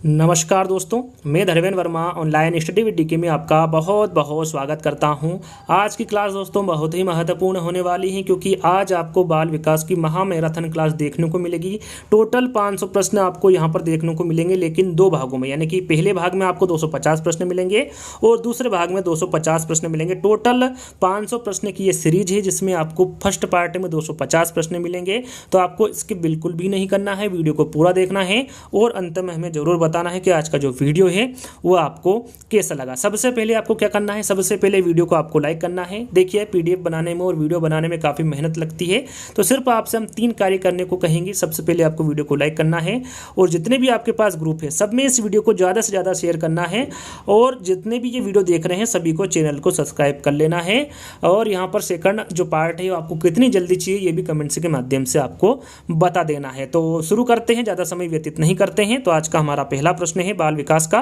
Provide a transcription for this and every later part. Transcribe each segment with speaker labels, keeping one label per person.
Speaker 1: नमस्कार दोस्तों, मैं Dharmendra Verma online study with DK में आपका बहुत बहुत स्वागत करता हूं। आज की क्लास दोस्तों बहुत ही महत्वपूर्ण होने वाली है क्योंकि आज आपको बाल विकास की महामैराथन क्लास देखने को मिलेगी। टोटल 500 प्रश्न आपको यहां पर देखने को मिलेंगे, लेकिन दो भागों में, यानी कि पहले भाग में आपको 250 प्रश्न मिलेंगे और दूसरे भाग में 250 प्रश्न मिलेंगे। टोटल 500 प्रश्न की ये सीरीज है जिसमें आपको फर्स्ट पार्ट में 250 प्रश्न मिलेंगे। तो आपको इसके बिल्कुल भी नहीं करना है, वीडियो को पूरा देखना है और अंत में हमें जरूर बताना है कि आज का जो वीडियो है वो आपको कैसा लगा। सबसे पहले आपको क्या करना है, सबसे पहले वीडियो को आपको लाइक करना है। देखिए पीडीएफ बनाने में और वीडियो बनाने में काफ़ी मेहनत लगती है, तो सिर्फ आपसे हम 3 कार्य करने को कहेंगे। सबसे पहले आपको वीडियो को लाइक करना है और जितने भी आपके पास ग्रुप है सब में इस वीडियो को ज़्यादा से ज़्यादा शेयर करना है और जितने भी ये वीडियो देख रहे हैं सभी को चैनल को सब्सक्राइब कर लेना है। और यहाँ पर सेकंड जो पार्ट है वो आपको कितनी जल्दी चाहिए ये भी कमेंट्स के माध्यम से आपको बता देना है। तो शुरू करते हैं, ज़्यादा समय व्यतीत नहीं करते हैं। तो आज का हमारा पहला प्रश्न है बाल विकास का।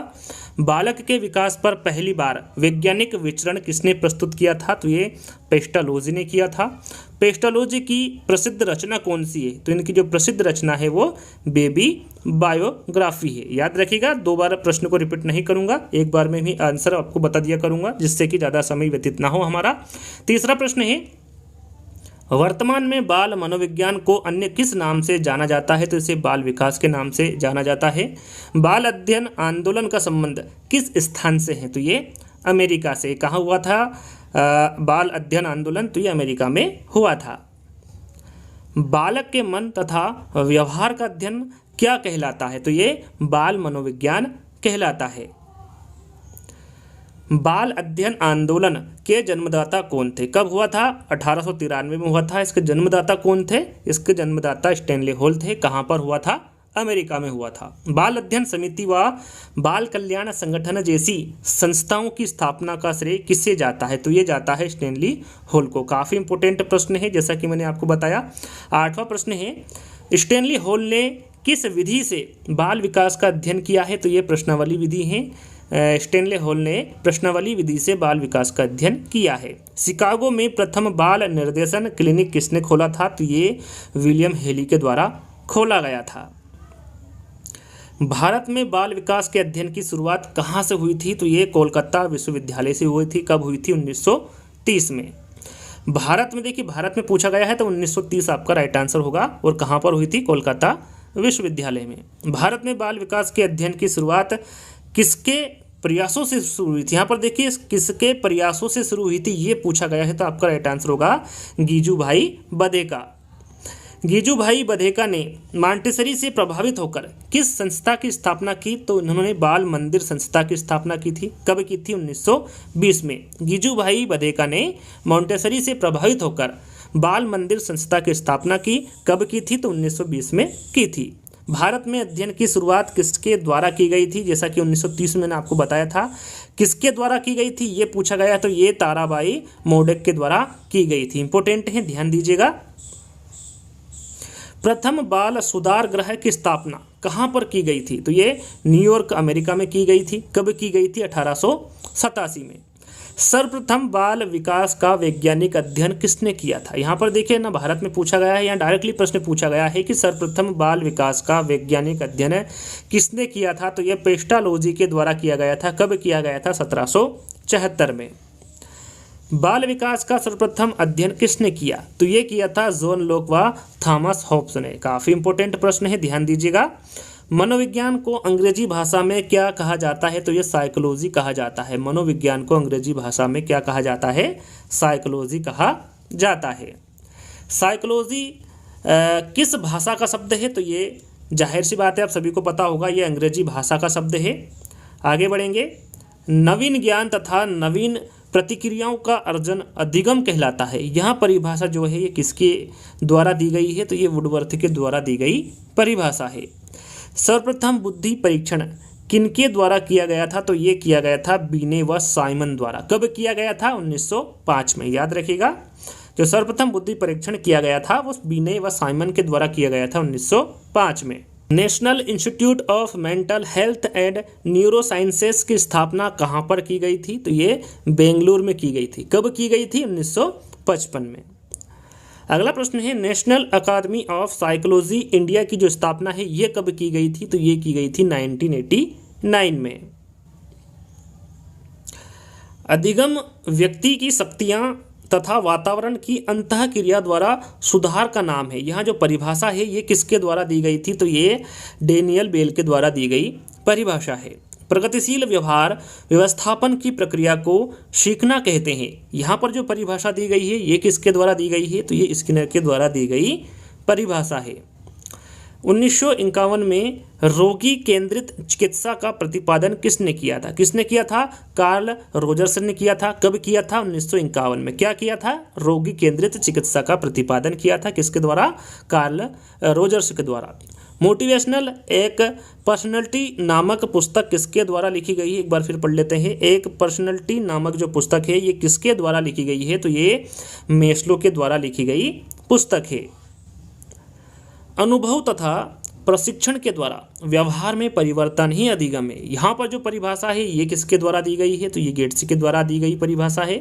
Speaker 1: बालक के विकास पर पहली बार वैज्ञानिक विचरण किसने प्रस्तुत किया था? तो ये पेस्टालोजी ने किया था। पेस्टालोजी की प्रसिद्ध रचना कौन सी है? तो इनकी जो प्रसिद्ध रचना है वो बेबी बायोग्राफी है। याद रखिएगा, 2 बार प्रश्न को रिपीट नहीं करूंगा, एक बार में भी आंसर आपको बता दिया करूंगा जिससे कि ज़्यादा समय व्यतीत ना हो हमारा। तीसरा प्रश्न है वर्तमान में बाल मनोविज्ञान को अन्य किस नाम से जाना जाता है? तो इसे बाल विकास के नाम से जाना जाता है। बाल अध्ययन आंदोलन का संबंध किस स्थान से है? तो ये अमेरिका से। कहाँ हुआ था बाल अध्ययन आंदोलन? तो ये अमेरिका में हुआ था। बालक के मन तथा व्यवहार का अध्ययन क्या कहलाता है? तो ये बाल मनोविज्ञान कहलाता है। बाल अध्ययन आंदोलन के जन्मदाता कौन थे? कब हुआ था? 1893 में हुआ था। इसके जन्मदाता कौन थे? इसके जन्मदाता स्टैनली हॉल थे। कहाँ पर हुआ था? अमेरिका में हुआ था। बाल अध्ययन समिति व बाल कल्याण संगठन जैसी संस्थाओं की स्थापना का श्रेय किससे जाता है? तो ये जाता है स्टैनली हॉल को। काफ़ी इंपॉर्टेंट प्रश्न है जैसा कि मैंने आपको बताया। 8वां प्रश्न है स्टैनली हॉल ने किस विधि से बाल विकास का अध्ययन किया है? तो ये प्रश्नावली विधि है। स्टैनली हॉल ने प्रश्नावली विधि से बाल विकास का अध्ययन किया है। शिकागो में प्रथम बाल निर्देशन क्लिनिक किसने खोला था? तो ये विलियम हेली के द्वारा खोला गया था। भारत में बाल विकास के अध्ययन की शुरुआत कहाँ से हुई थी? तो ये कोलकाता विश्वविद्यालय से हुई थी। कब हुई थी? 1930 में। भारत में देखिए, भारत में पूछा गया है तो 1930 आपका राइट आंसर होगा। और कहाँ पर हुई थी? कोलकाता विश्वविद्यालय में। भारत में बाल विकास के अध्ययन की शुरुआत किसके प्रयासों से शुरू हुई थी? यहाँ पर देखिए किसके प्रयासों से शुरू हुई थी ये पूछा गया है, तो आपका राइट आंसर होगा गीजूभाई बधेका। गीजूभाई बधेका ने मॉन्टेसरी से प्रभावित होकर किस संस्था की स्थापना की? तो उन्होंने बाल मंदिर संस्था की स्थापना की थी। कब की थी? 1920 में। गीजूभाई बधेका ने मॉन्टेसरी से प्रभावित होकर बाल मंदिर संस्था की स्थापना की। कब की थी? तो 1920 में की थी। भारत में अध्ययन की शुरुआत किसके द्वारा की गई थी? जैसा कि 1930 में मैंने आपको बताया था। किसके द्वारा की गई थी ये पूछा गया, तो ये ताराबाई मोडेक के द्वारा की गई थी। इंपॉर्टेंट है, ध्यान दीजिएगा। प्रथम बाल सुधार गृह की स्थापना कहाँ पर की गई थी? तो ये न्यूयॉर्क अमेरिका में की गई थी। कब की गई थी? 1887 में। सर्वप्रथम बाल विकास का वैज्ञानिक अध्ययन किसने किया था? यहाँ पर देखिए ना, भारत में पूछा गया है, यहाँ डायरेक्टली प्रश्न पूछा गया है कि सर्वप्रथम बाल विकास का वैज्ञानिक अध्ययन किसने किया था? तो यह पेस्टालोजी के द्वारा किया गया था। कब किया गया था? 1774 में। बाल विकास का सर्वप्रथम अध्ययन किसने किया? तो ये किया था जॉन लॉक व थॉमस हॉब्स ने। काफ़ी इंपॉर्टेंट प्रश्न है, ध्यान दीजिएगा। मनोविज्ञान को अंग्रेजी भाषा में क्या कहा जाता है? तो ये साइकोलॉजी कहा जाता है। मनोविज्ञान को अंग्रेजी भाषा में क्या कहा जाता है? साइकोलॉजी कहा जाता है। साइकोलॉजी किस भाषा का शब्द है? तो ये जाहिर सी बात है, आप सभी को पता होगा, ये अंग्रेजी भाषा का शब्द है। आगे बढ़ेंगे। नवीन ज्ञान तथा नवीन प्रतिक्रियाओं का अर्जन अधिगम कहलाता है। यहाँ परिभाषा जो है ये किसके द्वारा दी गई है? तो ये वुडवर्थ के द्वारा दी गई परिभाषा है। सर्वप्रथम बुद्धि परीक्षण किनके द्वारा किया गया था? तो ये किया गया था बीने व साइमन द्वारा। कब किया गया था? 1905 में। याद रखिएगा, जो सर्वप्रथम बुद्धि परीक्षण किया गया था वो बीने व साइमन के द्वारा किया गया था 1905 में। National institute of mental health and neuro sciences की स्थापना कहाँ पर की गई थी? तो ये बेंगलुरु में की गई थी। कब की गई थी? 1955 में। अगला प्रश्न है national academy of psychology India की जो स्थापना है ये कब की गई थी? तो ये की गई थी 1989 में। अधिगम व्यक्ति की शक्तियां तथा वातावरण की अंतःक्रिया द्वारा सुधार का नाम है। यहाँ जो परिभाषा है ये किसके द्वारा दी गई थी? तो ये डेनियल बेल के द्वारा दी गई परिभाषा है। प्रगतिशील व्यवहार व्यवस्थापन की प्रक्रिया को सीखना कहते हैं। यहाँ पर जो परिभाषा दी गई है ये किसके द्वारा दी गई है? तो ये स्किनर के द्वारा दी गई परिभाषा है। 1951 में रोगी केंद्रित चिकित्सा का प्रतिपादन किसने किया था? किसने किया था? कार्ल रोजर्स ने किया था। कब किया था? 1951 में। क्या किया था? रोगी केंद्रित चिकित्सा का प्रतिपादन किया था। किसके द्वारा? कार्ल रोजर्स के द्वारा। मोटिवेशनल एक पर्सनैलिटी नामक पुस्तक किसके द्वारा लिखी गई है? एक बार फिर पढ़ लेते हैं। एक पर्सनैलिटी नामक जो पुस्तक है ये किसके द्वारा लिखी गई है? तो ये मेस्लो के द्वारा लिखी गई पुस्तक है। अनुभव तथा प्रशिक्षण के द्वारा व्यवहार में परिवर्तन ही अधिगम है। यहाँ पर जो परिभाषा है ये किसके द्वारा दी गई है? तो ये गेट्स के द्वारा दी गई परिभाषा है।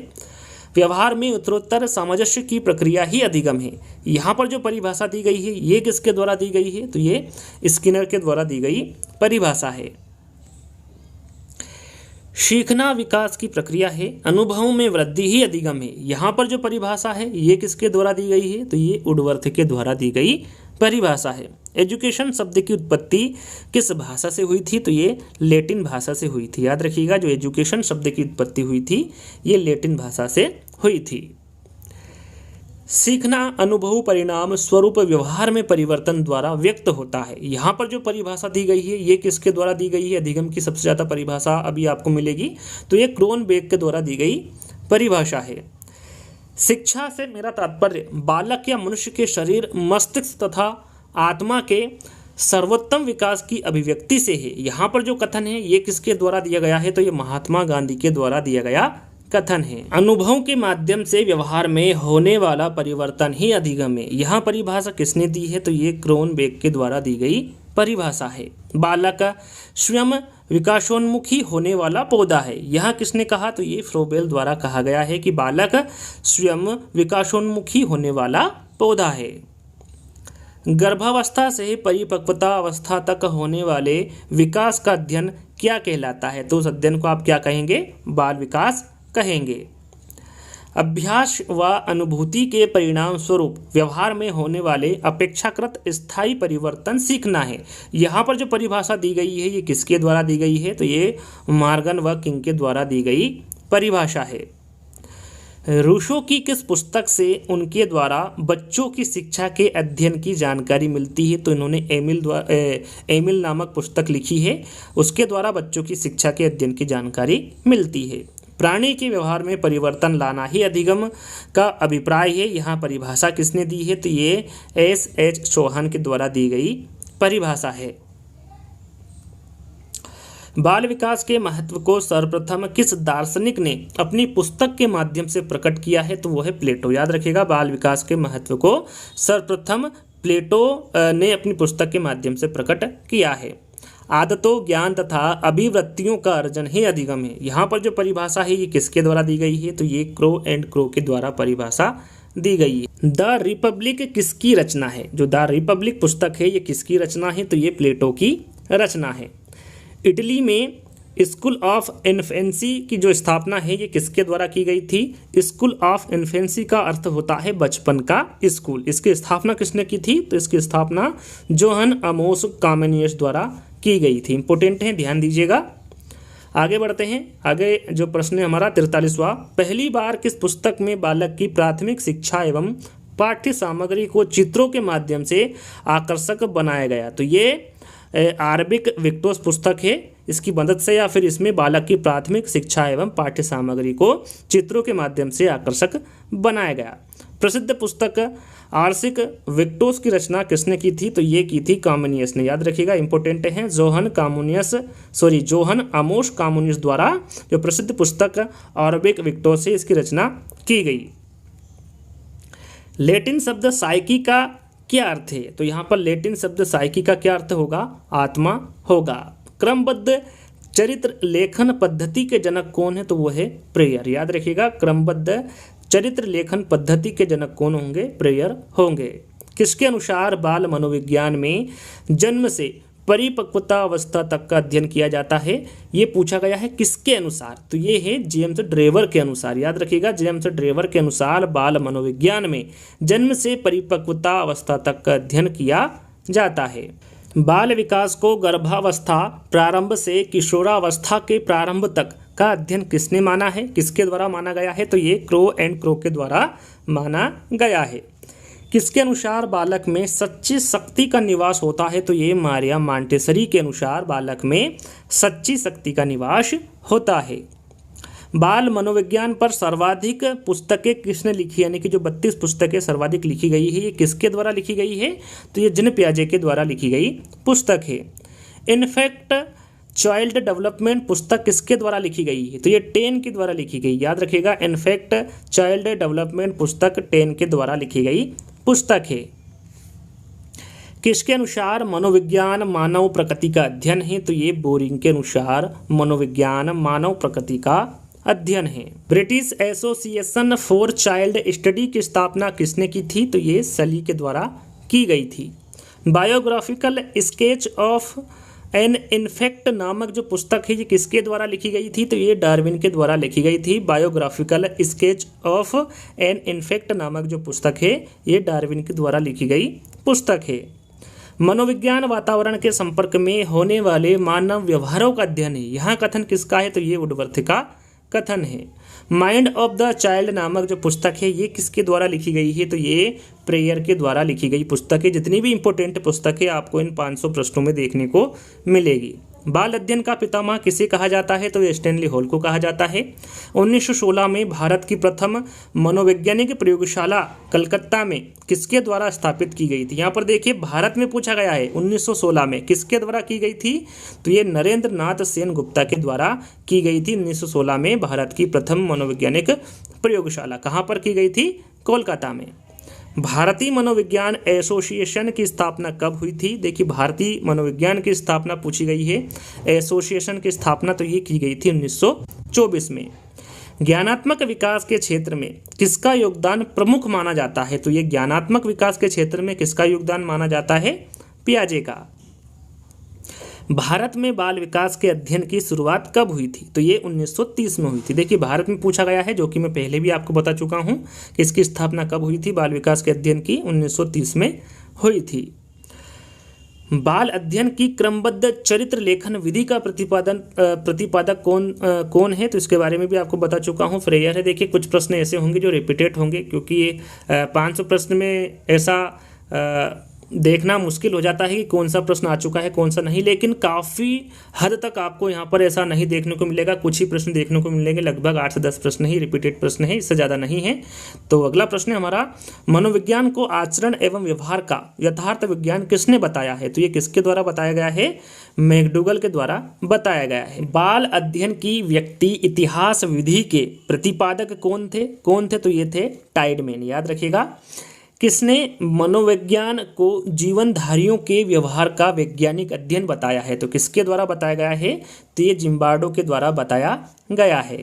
Speaker 1: व्यवहार में उत्तरोत्तर सामंजस्य की प्रक्रिया ही अधिगम है। यहाँ पर जो परिभाषा दी गई है ये किसके द्वारा दी गई है? तो ये स्किनर के द्वारा दी गई परिभाषा है। सीखना विकास की प्रक्रिया है, अनुभवों में वृद्धि ही अधिगम है। यहाँ पर जो परिभाषा है ये किसके द्वारा दी गई है? तो ये वुडवर्थ के द्वारा दी गई परिभाषा है। एजुकेशन शब्द की उत्पत्ति किस भाषा से हुई थी? तो ये लैटिन भाषा से हुई थी। याद रखिएगा जो एजुकेशन शब्द की उत्पत्ति हुई थी ये लैटिन भाषा से हुई थी। सीखना अनुभव परिणाम स्वरूप व्यवहार में परिवर्तन द्वारा व्यक्त होता है। यहाँ पर जो परिभाषा दी गई है ये किसके द्वारा दी गई है? अधिगम की सबसे ज़्यादा परिभाषा अभी आपको मिलेगी तो ये क्रोनबेक के द्वारा दी गई परिभाषा है। शिक्षा से मेरा तात्पर्य बालक या मनुष्य के शरीर, मस्तिष्क तथा आत्मा के सर्वोत्तम विकास की अभिव्यक्ति से है। यहाँ पर जो कथन है ये किसके द्वारा दिया गया है? तो ये महात्मा गांधी के द्वारा दिया गया कथन है। अनुभव के माध्यम से व्यवहार में होने वाला परिवर्तन ही अधिगम है। यहाँ परिभाषा किसने दी है? तो ये क्रोनबेक के द्वारा दी गई परिभाषा है। बालक स्वयं विकासोन्मुखी होने वाला पौधा है। यह किसने कहा? तो ये फ्रोबेल द्वारा कहा गया है कि बालक स्वयं विकासोन्मुखी होने वाला पौधा है। गर्भावस्था से परिपक्वता अवस्था तक होने वाले विकास का अध्ययन क्या कहलाता है? तो उस अध्ययन को आप क्या कहेंगे? बाल विकास कहेंगे। अभ्यास व अनुभूति के परिणाम स्वरूप व्यवहार में होने वाले अपेक्षाकृत स्थायी परिवर्तन सीखना है। यहाँ पर जो परिभाषा दी गई है ये किसके द्वारा दी गई है? तो ये मॉर्गन व किंग के द्वारा दी गई परिभाषा है। रूसो की किस पुस्तक से उनके द्वारा बच्चों की शिक्षा के अध्ययन की जानकारी मिलती है? तो इन्होंने एमिल नामक पुस्तक लिखी है, उसके द्वारा बच्चों की शिक्षा के अध्ययन की जानकारी मिलती है। प्राणी के व्यवहार में परिवर्तन लाना ही अधिगम का अभिप्राय है। यहाँ परिभाषा किसने दी है? तो ये S.H. चौहान के द्वारा दी गई परिभाषा है। बाल विकास के महत्व को सर्वप्रथम किस दार्शनिक ने अपनी पुस्तक के माध्यम से प्रकट किया है? तो वो है प्लेटो। याद रखिएगा बाल विकास के महत्व को सर्वप्रथम प्लेटो ने अपनी पुस्तक के माध्यम से प्रकट किया है। आदतों, ज्ञान तथा अभिवृत्तियों का अर्जन ही अधिगम है। यहाँ पर जो परिभाषा है ये किसके द्वारा दी गई है? तो ये क्रो एंड क्रो के द्वारा परिभाषा दी गई है। द रिपब्लिक किसकी रचना है? जो द रिपब्लिक पुस्तक है ये किसकी रचना है? तो ये प्लेटो की रचना है। इटली में स्कूल ऑफ इन्फेंसी की जो स्थापना है ये किसके द्वारा की गई थी? स्कूल ऑफ इन्फेंसी का अर्थ होता है बचपन का स्कूल। इसकी स्थापना किसने की थी? तो इसकी स्थापना जोहन अमोस कामेनियस द्वारा की गई थी। इंपॉर्टेंट है, ध्यान दीजिएगा। आगे बढ़ते हैं। आगे जो प्रश्न है हमारा 43वां, पहली बार किस पुस्तक में बालक की प्राथमिक शिक्षा एवं पाठ्य सामग्री को चित्रों के माध्यम से आकर्षक बनाया गया? तो ये आरबिक विक्टोस पुस्तक है। इसकी मदद से या फिर इसमें बालक की प्राथमिक शिक्षा एवं पाठ्य सामग्री को चित्रों के माध्यम से आकर्षक बनाया गया। प्रसिद्ध पुस्तक आर्सिक विक्टोस की रचना किसने की थी? तो ये की थी कामुनियस ने। याद रखिएगा, इंपॉर्टेंट है। जोहन अमोस कामुनियस द्वारा जो प्रसिद्ध पुस्तक आरबिक विक्टोस है इसकी रचना की गई। लैटिन शब्द साइकी का क्या अर्थ है? तो यहाँ पर लैटिन शब्द साइकी का क्या अर्थ होगा? आत्मा होगा। क्रमबद्ध चरित्र लेखन पद्धति के जनक कौन है? तो वो है प्रेयर। याद रखिएगा, क्रमबद्ध चरित्र लेखन पद्धति के जनक कौन होंगे? प्रेयर होंगे। किसके अनुसार बाल मनोविज्ञान में जन्म से परिपक्वता अवस्था तक का अध्ययन किया जाता है? ये पूछा गया है किसके अनुसार? तो ये है जेम्स ड्रेवर के अनुसार। याद रखिएगा, जेम्स ड्रेवर के अनुसार बाल मनोविज्ञान में जन्म से परिपक्वता अवस्था तक का अध्ययन किया जाता है। बाल विकास को गर्भावस्था प्रारंभ से किशोरावस्था के प्रारंभ तक का अध्ययन किसने माना है? किसके द्वारा माना गया है? तो ये क्रो एंड क्रो के द्वारा माना गया है। किसके अनुसार बालक में सच्ची शक्ति का निवास होता है? तो ये मारिया मॉन्टेसरी के अनुसार बालक में सच्ची शक्ति का निवास होता है। बाल मनोविज्ञान पर सर्वाधिक पुस्तकें किसने लिखी, यानी कि जो 32 पुस्तकें सर्वाधिक लिखी गई है, ये किसके द्वारा लिखी गई है? तो ये जीन पियाजे के द्वारा लिखी गई पुस्तक है। इनफैक्ट चाइल्ड डेवलपमेंट पुस्तक किसके द्वारा लिखी गई है? तो ये टेन के द्वारा लिखी गई। याद रखिएगा, इनफैक्ट चाइल्ड डेवलपमेंट पुस्तक टेन के द्वारा लिखी गई पुस्तक है। किसके अनुसार मनोविज्ञान मानव प्रकृति का अध्ययन है? तो ये बोरिंग के अनुसार मनोविज्ञान मानव प्रकृति का अध्ययन है। British association for child study की स्थापना किसने की थी? तो ये सली के द्वारा की गई थी। Biographical sketch of an infant नामक जो पुस्तक है, ये किसके द्वारा लिखी गई थी? तो ये डार्विन के द्वारा लिखी गई थी। Biographical sketch of an infant नामक जो पुस्तक है, ये डार्विन के द्वारा लिखी गई पुस्तक है। मनोविज्ञान वातावरण के संपर्क में होने वाले मानव व्यवहारों का अध्ययन है। यहाँ कथन किसका है? तो ये वुडवर्थ का कथन है। माइंड ऑफ द चाइल्ड नामक जो पुस्तक है, ये किसके द्वारा लिखी गई है? तो ये प्रेयर के द्वारा लिखी गई पुस्तक है। जितनी भी इंपॉर्टेंट पुस्तक है आपको इन 500 प्रश्नों में देखने को मिलेगी। बाल अध्ययन का पितामह किसे कहा जाता है? तो स्टैनली हॉल को कहा जाता है। 1916 में भारत की प्रथम मनोवैज्ञानिक प्रयोगशाला कलकत्ता में किसके द्वारा स्थापित की गई थी? यहाँ पर देखिए, भारत में पूछा गया है 1916 में किसके द्वारा की गई थी? तो ये नरेंद्र नाथ सेन गुप्ता के द्वारा की गई थी। 1916 में भारत की प्रथम मनोवैज्ञानिक प्रयोगशाला कहाँ पर की गई थी? कोलकाता में। भारतीय मनोविज्ञान एसोसिएशन की स्थापना कब हुई थी? देखिए, भारतीय मनोविज्ञान की स्थापना पूछी गई है। एसोसिएशन की स्थापना तो ये की गई थी 1924 में। ज्ञानात्मक विकास के क्षेत्र में किसका योगदान प्रमुख माना जाता है? तो ये ज्ञानात्मक विकास के क्षेत्र में किसका योगदान माना जाता है? पियाजे का। भारत में बाल विकास के अध्ययन की शुरुआत कब हुई थी? तो ये 1930 में हुई थी। देखिए, भारत में पूछा गया है, जो कि मैं पहले भी आपको बता चुका हूँ कि इसकी स्थापना कब हुई थी। बाल विकास के अध्ययन की 1930 में हुई थी। बाल अध्ययन की क्रमबद्ध चरित्र लेखन विधि का प्रतिपादक कौन है? तो इसके बारे में भी आपको बता चुका हूँ, फ्रेयर है। देखिए, कुछ प्रश्न ऐसे होंगे जो रिपीटेड होंगे, क्योंकि ये 500 प्रश्न में ऐसा देखना मुश्किल हो जाता है कि कौन सा प्रश्न आ चुका है कौन सा नहीं, लेकिन काफ़ी हद तक आपको यहाँ पर ऐसा नहीं देखने को मिलेगा। कुछ ही प्रश्न देखने को मिलेंगे, लगभग 8 से 10 प्रश्न ही रिपीटेड प्रश्न है, इससे ज़्यादा नहीं है। तो अगला प्रश्न है हमारा, मनोविज्ञान को आचरण एवं व्यवहार का यथार्थ विज्ञान किसने बताया है? तो ये किसके द्वारा बताया गया है? मैकडूगल के द्वारा बताया गया है। बाल अध्ययन की व्यक्ति इतिहास विधि के प्रतिपादक कौन थे? तो ये थे टाइडमैन। याद रखिएगा, किसने मनोविज्ञान को जीवनधारियों के व्यवहार का वैज्ञानिक अध्ययन बताया है? तो किसके द्वारा बताया गया है? तो ये जिम्बार्डो के द्वारा बताया गया है।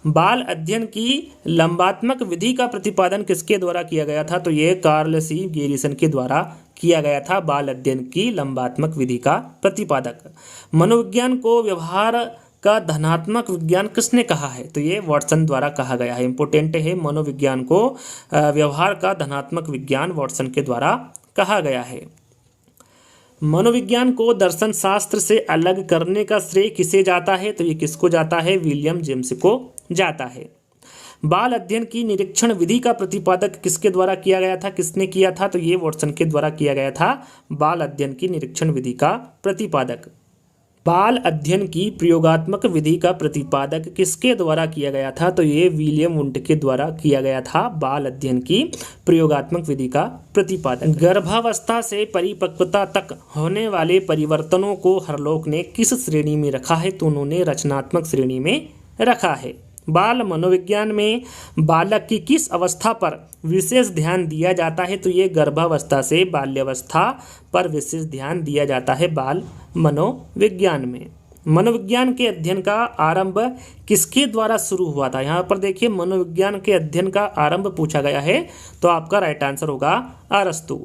Speaker 1: बाल अध्ययन की लंबात्मक विधि का प्रतिपादन किसके द्वारा किया गया था? तो ये कार्ल सी गेरिसन के द्वारा किया गया था। बाल अध्ययन की लंबात्मक विधि का प्रतिपादक। मनोविज्ञान को व्यवहार का धनात्मक विज्ञान किसने कहा है? तो ये वाटसन द्वारा कहा गया है। इंपोर्टेंट है, मनोविज्ञान को व्यवहार का धनात्मक विज्ञान वाटसन के द्वारा कहा गया है। मनोविज्ञान को दर्शन शास्त्र से अलग करने का श्रेय किसे जाता है? तो ये किसको जाता है? विलियम जेम्स को जाता है। बाल अध्ययन की निरीक्षण विधि का प्रतिपादक किसके द्वारा किया गया था? किसने किया था? तो ये वाटसन के द्वारा किया गया था। बाल अध्ययन की निरीक्षण विधि का प्रतिपादक। बाल अध्ययन की प्रयोगात्मक विधि का प्रतिपादक किसके द्वारा किया गया था? तो ये विलियम वुंट के द्वारा किया गया था। बाल अध्ययन की प्रयोगात्मक विधि का प्रतिपादक। गर्भावस्था से परिपक्वता तक होने वाले परिवर्तनों को हरलॉक ने किस श्रेणी में रखा है? तो उन्होंने रचनात्मक श्रेणी में रखा है। बाल मनोविज्ञान में बालक की किस अवस्था पर विशेष ध्यान दिया जाता है? तो ये गर्भावस्था से बाल्यावस्था पर विशेष ध्यान दिया जाता है बाल मनोविज्ञान में। मनोविज्ञान के अध्ययन का आरंभ किसके द्वारा शुरू हुआ था? यहाँ पर देखिए मनोविज्ञान के अध्ययन का आरंभ पूछा गया है, तो आपका राइट आंसर होगा अरस्तु।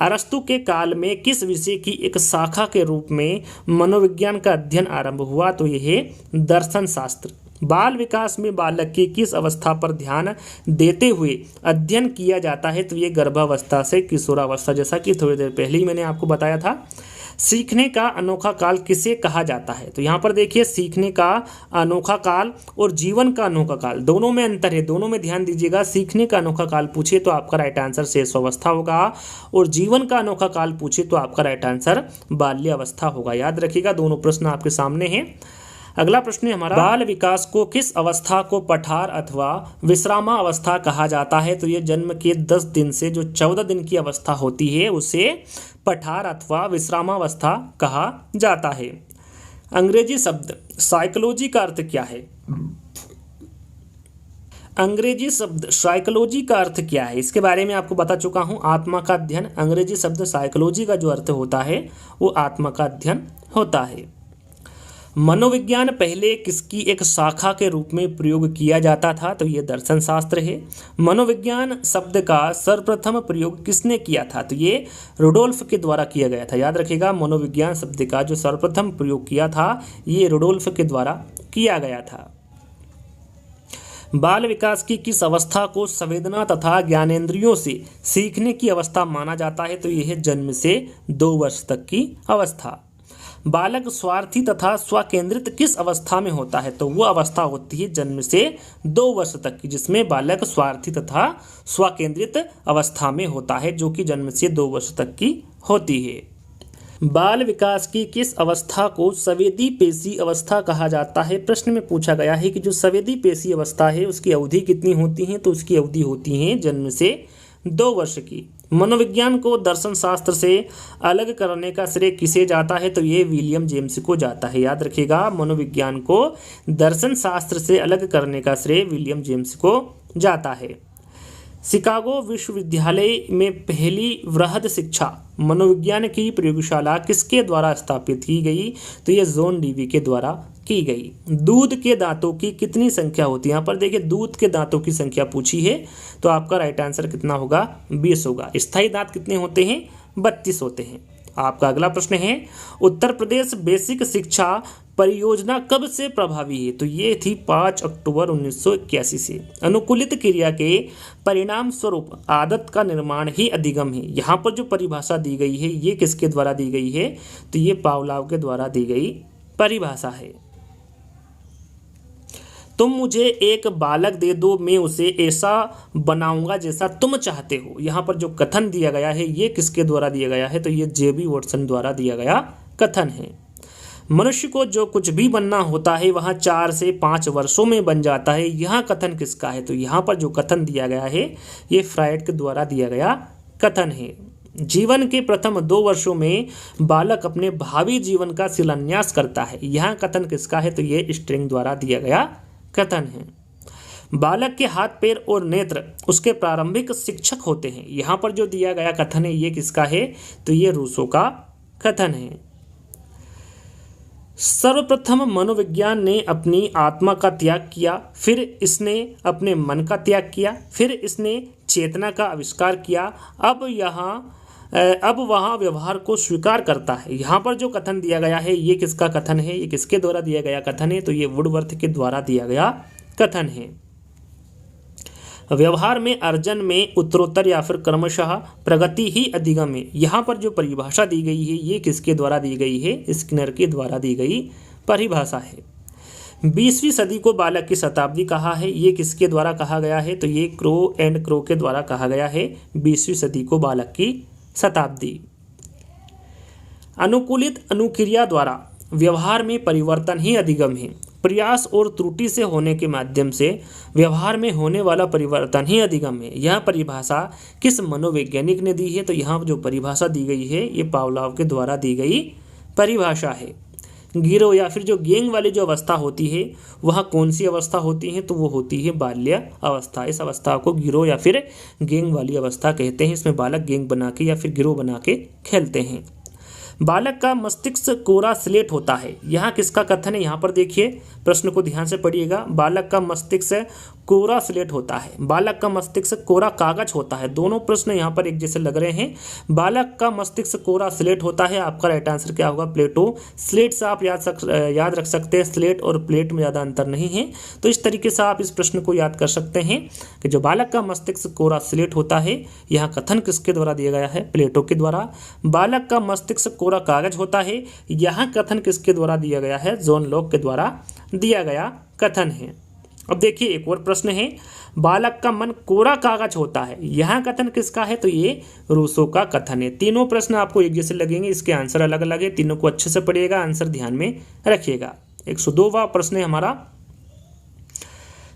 Speaker 1: अरस्तु के काल में किस विषय की एक शाखा के रूप में मनोविज्ञान का अध्ययन आरंभ हुआ? तो यह है दर्शन शास्त्र। बाल विकास में बालक की किस अवस्था पर ध्यान देते हुए अध्ययन किया जाता है? तो ये गर्भावस्था से किशोरावस्था, जैसा कि थोड़ी देर पहले ही मैंने आपको बताया था। सीखने का अनोखा काल किसे कहा जाता है? तो यहाँ पर देखिए सीखने का अनोखा काल और जीवन का अनोखा काल दोनों में अंतर है, दोनों में ध्यान दीजिएगा। सीखने का अनोखा काल पूछे तो आपका राइट आंसर शेषावस्था होगा, और जीवन का अनोखा काल पूछे तो आपका राइट आंसर बाल्यावस्था होगा। याद रखिएगा, दोनों प्रश्न आपके सामने हैं। अगला प्रश्न है हमारा, बाल विकास को किस अवस्था को पठार अथवा विश्रामा अवस्था कहा जाता है? तो ये जन्म के 10 दिन से जो 14 दिन की अवस्था होती है उसे पठार अथवा विश्रामावस्था कहा जाता है। अंग्रेजी शब्द साइकोलॉजी का अर्थ क्या है? अंग्रेजी शब्द साइकोलॉजी का अर्थ क्या है? इसके बारे में आपको बता चुका हूं, आत्मा का अध्ययन। अंग्रेजी शब्द साइकोलॉजी का जो अर्थ होता है वो आत्मा का अध्ययन होता है। मनोविज्ञान पहले किसकी एक शाखा के रूप में प्रयोग किया जाता था? तो ये दर्शन शास्त्र है। मनोविज्ञान शब्द का सर्वप्रथम प्रयोग किसने किया था? तो ये रुडोल्फ के द्वारा किया गया था। याद रखिएगा, मनोविज्ञान शब्द का जो सर्वप्रथम प्रयोग किया था ये रुडोल्फ के द्वारा किया गया था। बाल विकास की किस अवस्था को संवेदना तथा ज्ञानेंद्रियों से सीखने की अवस्था माना जाता है? तो यह है जन्म से 2 वर्ष तक की अवस्था। बालक स्वार्थी तथा स्वकेंद्रित किस अवस्था में होता है? तो वो अवस्था होती है जन्म से 2 वर्ष तक की, जिसमें बालक स्वार्थी तथा स्वकेंद्रित अवस्था में होता है, जो कि जन्म से 2 वर्ष तक की होती है। बाल विकास की किस अवस्था को संवेदी पेशी अवस्था कहा जाता है? प्रश्न में पूछा गया है कि जो संवेदी पेशी अवस्था है उसकी अवधि कितनी होती है? तो उसकी अवधि होती है जन्म से 2 वर्ष की। मनोविज्ञान को दर्शन शास्त्र से अलग करने का श्रेय किसे जाता है? तो ये विलियम जेम्स को जाता है। याद रखिएगा, मनोविज्ञान को दर्शन शास्त्र से अलग करने का श्रेय विलियम जेम्स को जाता है। शिकागो विश्वविद्यालय में पहली वृहद शिक्षा मनोविज्ञान की प्रयोगशाला किसके द्वारा स्थापित की गई? तो ये जॉन डीवी के द्वारा की गई। दूध के दांतों की कितनी संख्या होती है? यहाँ पर देखिए दूध के दांतों की संख्या पूछी है, तो आपका राइट आंसर कितना होगा? 20 होगा। स्थायी दांत कितने होते हैं? 32 होते हैं। आपका अगला प्रश्न है, उत्तर प्रदेश बेसिक शिक्षा परियोजना कब से प्रभावी है? तो ये थी 5 अक्टूबर 1981 से। अनुकूलित क्रिया के परिणाम स्वरूप आदत का निर्माण ही अधिगम है। यहाँ पर जो परिभाषा दी गई है ये किसके द्वारा दी गई है? तो ये पावलोव के द्वारा दी गई परिभाषा है। तुम मुझे एक बालक दे दो, मैं उसे ऐसा बनाऊंगा जैसा तुम चाहते हो। यहाँ पर जो कथन दिया गया है ये किसके द्वारा दिया गया है? तो ये जेबी वॉटसन द्वारा दिया गया कथन है। मनुष्य को जो कुछ भी बनना होता है वह 4 से 5 वर्षों में बन जाता है। यहाँ कथन किसका है? तो यहाँ पर जो कथन दिया गया है ये फ्राइड के द्वारा दिया गया कथन है। जीवन के प्रथम 2 वर्षों में बालक अपने भावी जीवन का शिलान्यास करता है। यहाँ कथन किसका है? तो ये स्ट्रिंग द्वारा दिया गया कथन है। बालक के हाथ पैर और नेत्र उसके प्रारंभिक शिक्षक होते हैं। यहाँ पर जो दिया गया कथन है ये किसका है? तो ये रूसो का कथन है। सर्वप्रथम मनोविज्ञान ने अपनी आत्मा का त्याग किया, फिर इसने अपने मन का त्याग किया, फिर इसने चेतना का आविष्कार किया। अब वहाँ व्यवहार को स्वीकार करता है। यहाँ पर जो कथन दिया गया है ये किसका कथन है? ये किसके द्वारा दिया गया कथन है? तो ये वुडवर्थ के द्वारा दिया गया कथन है। व्यवहार में अर्जन में उत्तरोत्तर या फिर क्रमशः प्रगति ही अधिगम है। यहाँ पर जो परिभाषा दी गई है ये किसके द्वारा दी गई है? स्किनर के द्वारा दी गई परिभाषा है। 20वीं सदी को बालक की शताब्दी कहा है, ये किसके द्वारा कहा गया है? तो ये क्रो एंड क्रो के द्वारा कहा गया है 20वीं सदी को बालक की शताब्दी। अनुकूलित अनुक्रिया द्वारा व्यवहार में परिवर्तन ही अधिगम है। प्रयास और त्रुटि से होने के माध्यम से व्यवहार में होने वाला परिवर्तन ही अधिगम है। यह परिभाषा किस मनोवैज्ञानिक ने दी है? तो यहाँ जो परिभाषा दी गई है ये पावलोव के द्वारा दी गई परिभाषा है। गिरो या फिर जो गेंग वाली जो अवस्था होती है वह कौन सी अवस्था होती है? तो वो होती है बाल्य अवस्था। इस अवस्था को गिरो या फिर गेंग वाली अवस्था कहते हैं। इसमें बालक गेंग बना के या फिर गिरो बना के खेलते हैं। बालक का मस्तिष्क कोरा स्लेट होता है, यहाँ किसका कथन है? यहाँ पर देखिए, प्रश्न को ध्यान से पढ़िएगा। बालक का मस्तिष्क कोरा स्लेट होता है, बालक का मस्तिष्क कोरा कागज होता है। दोनों प्रश्न यहाँ पर एक जैसे लग रहे हैं। बालक का मस्तिष्क कोरा स्लेट होता है, आपका राइट आंसर क्या होगा? प्लेटो। स्लेट से आप याद रख सकते हैं, स्लेट और प्लेट में ज़्यादा अंतर नहीं है। तो इस तरीके से आप इस प्रश्न को याद कर सकते हैं कि जो बालक का मस्तिष्क कोरा स्लेट होता है, यहाँ कथन किसके द्वारा दिया गया है? प्लेटो के द्वारा। बालक का मस्तिष्क कोरा कागज होता है, यहाँ कथन किसके द्वारा दिया गया है? जॉन लॉक के द्वारा दिया गया कथन है। अब देखिए एक और प्रश्न है, बालक का मन कोरा कागज होता है, यहाँ कथन किसका है? तो ये रूसो का कथन है। तीनों प्रश्न आपको एक जैसे लगेंगे, इसके आंसर अलग अलग है। तीनों को अच्छे से पढ़िएगा, आंसर ध्यान में रखिएगा। 102वां प्रश्न है हमारा,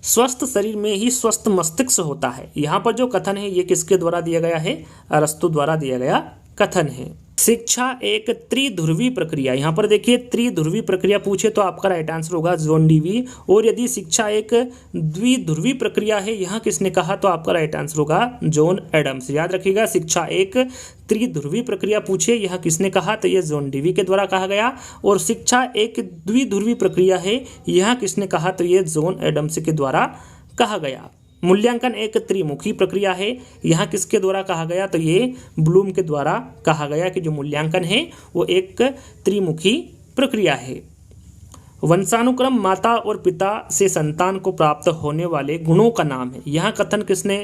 Speaker 1: स्वस्थ शरीर में ही स्वस्थ मस्तिष्क होता है, यहाँ पर जो कथन है ये किसके द्वारा दिया गया है? अरस्तु द्वारा दिया गया कथन है। शिक्षा एक त्रिध्रुवी प्रक्रिया, यहाँ पर देखिए त्रिध्रुवी प्रक्रिया पूछे तो आपका राइट आंसर होगा जॉन डीवी। और यदि शिक्षा एक द्विध्रुवी प्रक्रिया है, यहाँ किसने कहा? तो आपका राइट आंसर होगा जॉन एडम्स। याद रखिएगा, शिक्षा एक त्रिध्रुवी प्रक्रिया पूछे, यहाँ किसने कहा? तो ये जॉन डीवी के द्वारा कहा गया। और शिक्षा एक द्विध्रुवी प्रक्रिया है, यहाँ किसने कहा? तो ये जॉन एडम्स के द्वारा कहा गया। मूल्यांकन एक त्रिमुखी प्रक्रिया है, यहाँ किसके द्वारा कहा गया? तो ये ब्लूम के द्वारा कहा गया कि जो मूल्यांकन है वो एक त्रिमुखी प्रक्रिया है। वंशानुक्रम माता और पिता से संतान को प्राप्त होने वाले गुणों का नाम है, यहाँ कथन किसने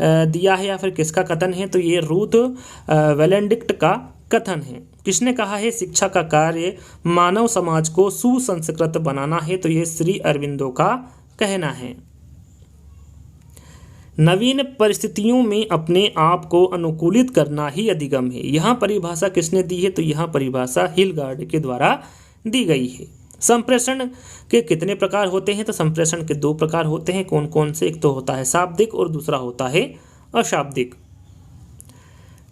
Speaker 1: दिया है या फिर किसका कथन है? तो ये रूथ वेलेंडिक्ट का कथन है। किसने कहा है शिक्षा का कार्य मानव समाज को सुसंस्कृत बनाना है? तो ये श्री अरविंदो का कहना है। नवीन परिस्थितियों में अपने आप को अनुकूलित करना ही अधिगम है, यहाँ परिभाषा किसने दी है? तो यहाँ परिभाषा हिलगार्ड के द्वारा दी गई है। संप्रेषण के कितने प्रकार होते हैं? तो संप्रेषण के 2 प्रकार होते हैं। कौन कौन से? एक तो होता है शाब्दिक और दूसरा होता है अशाब्दिक।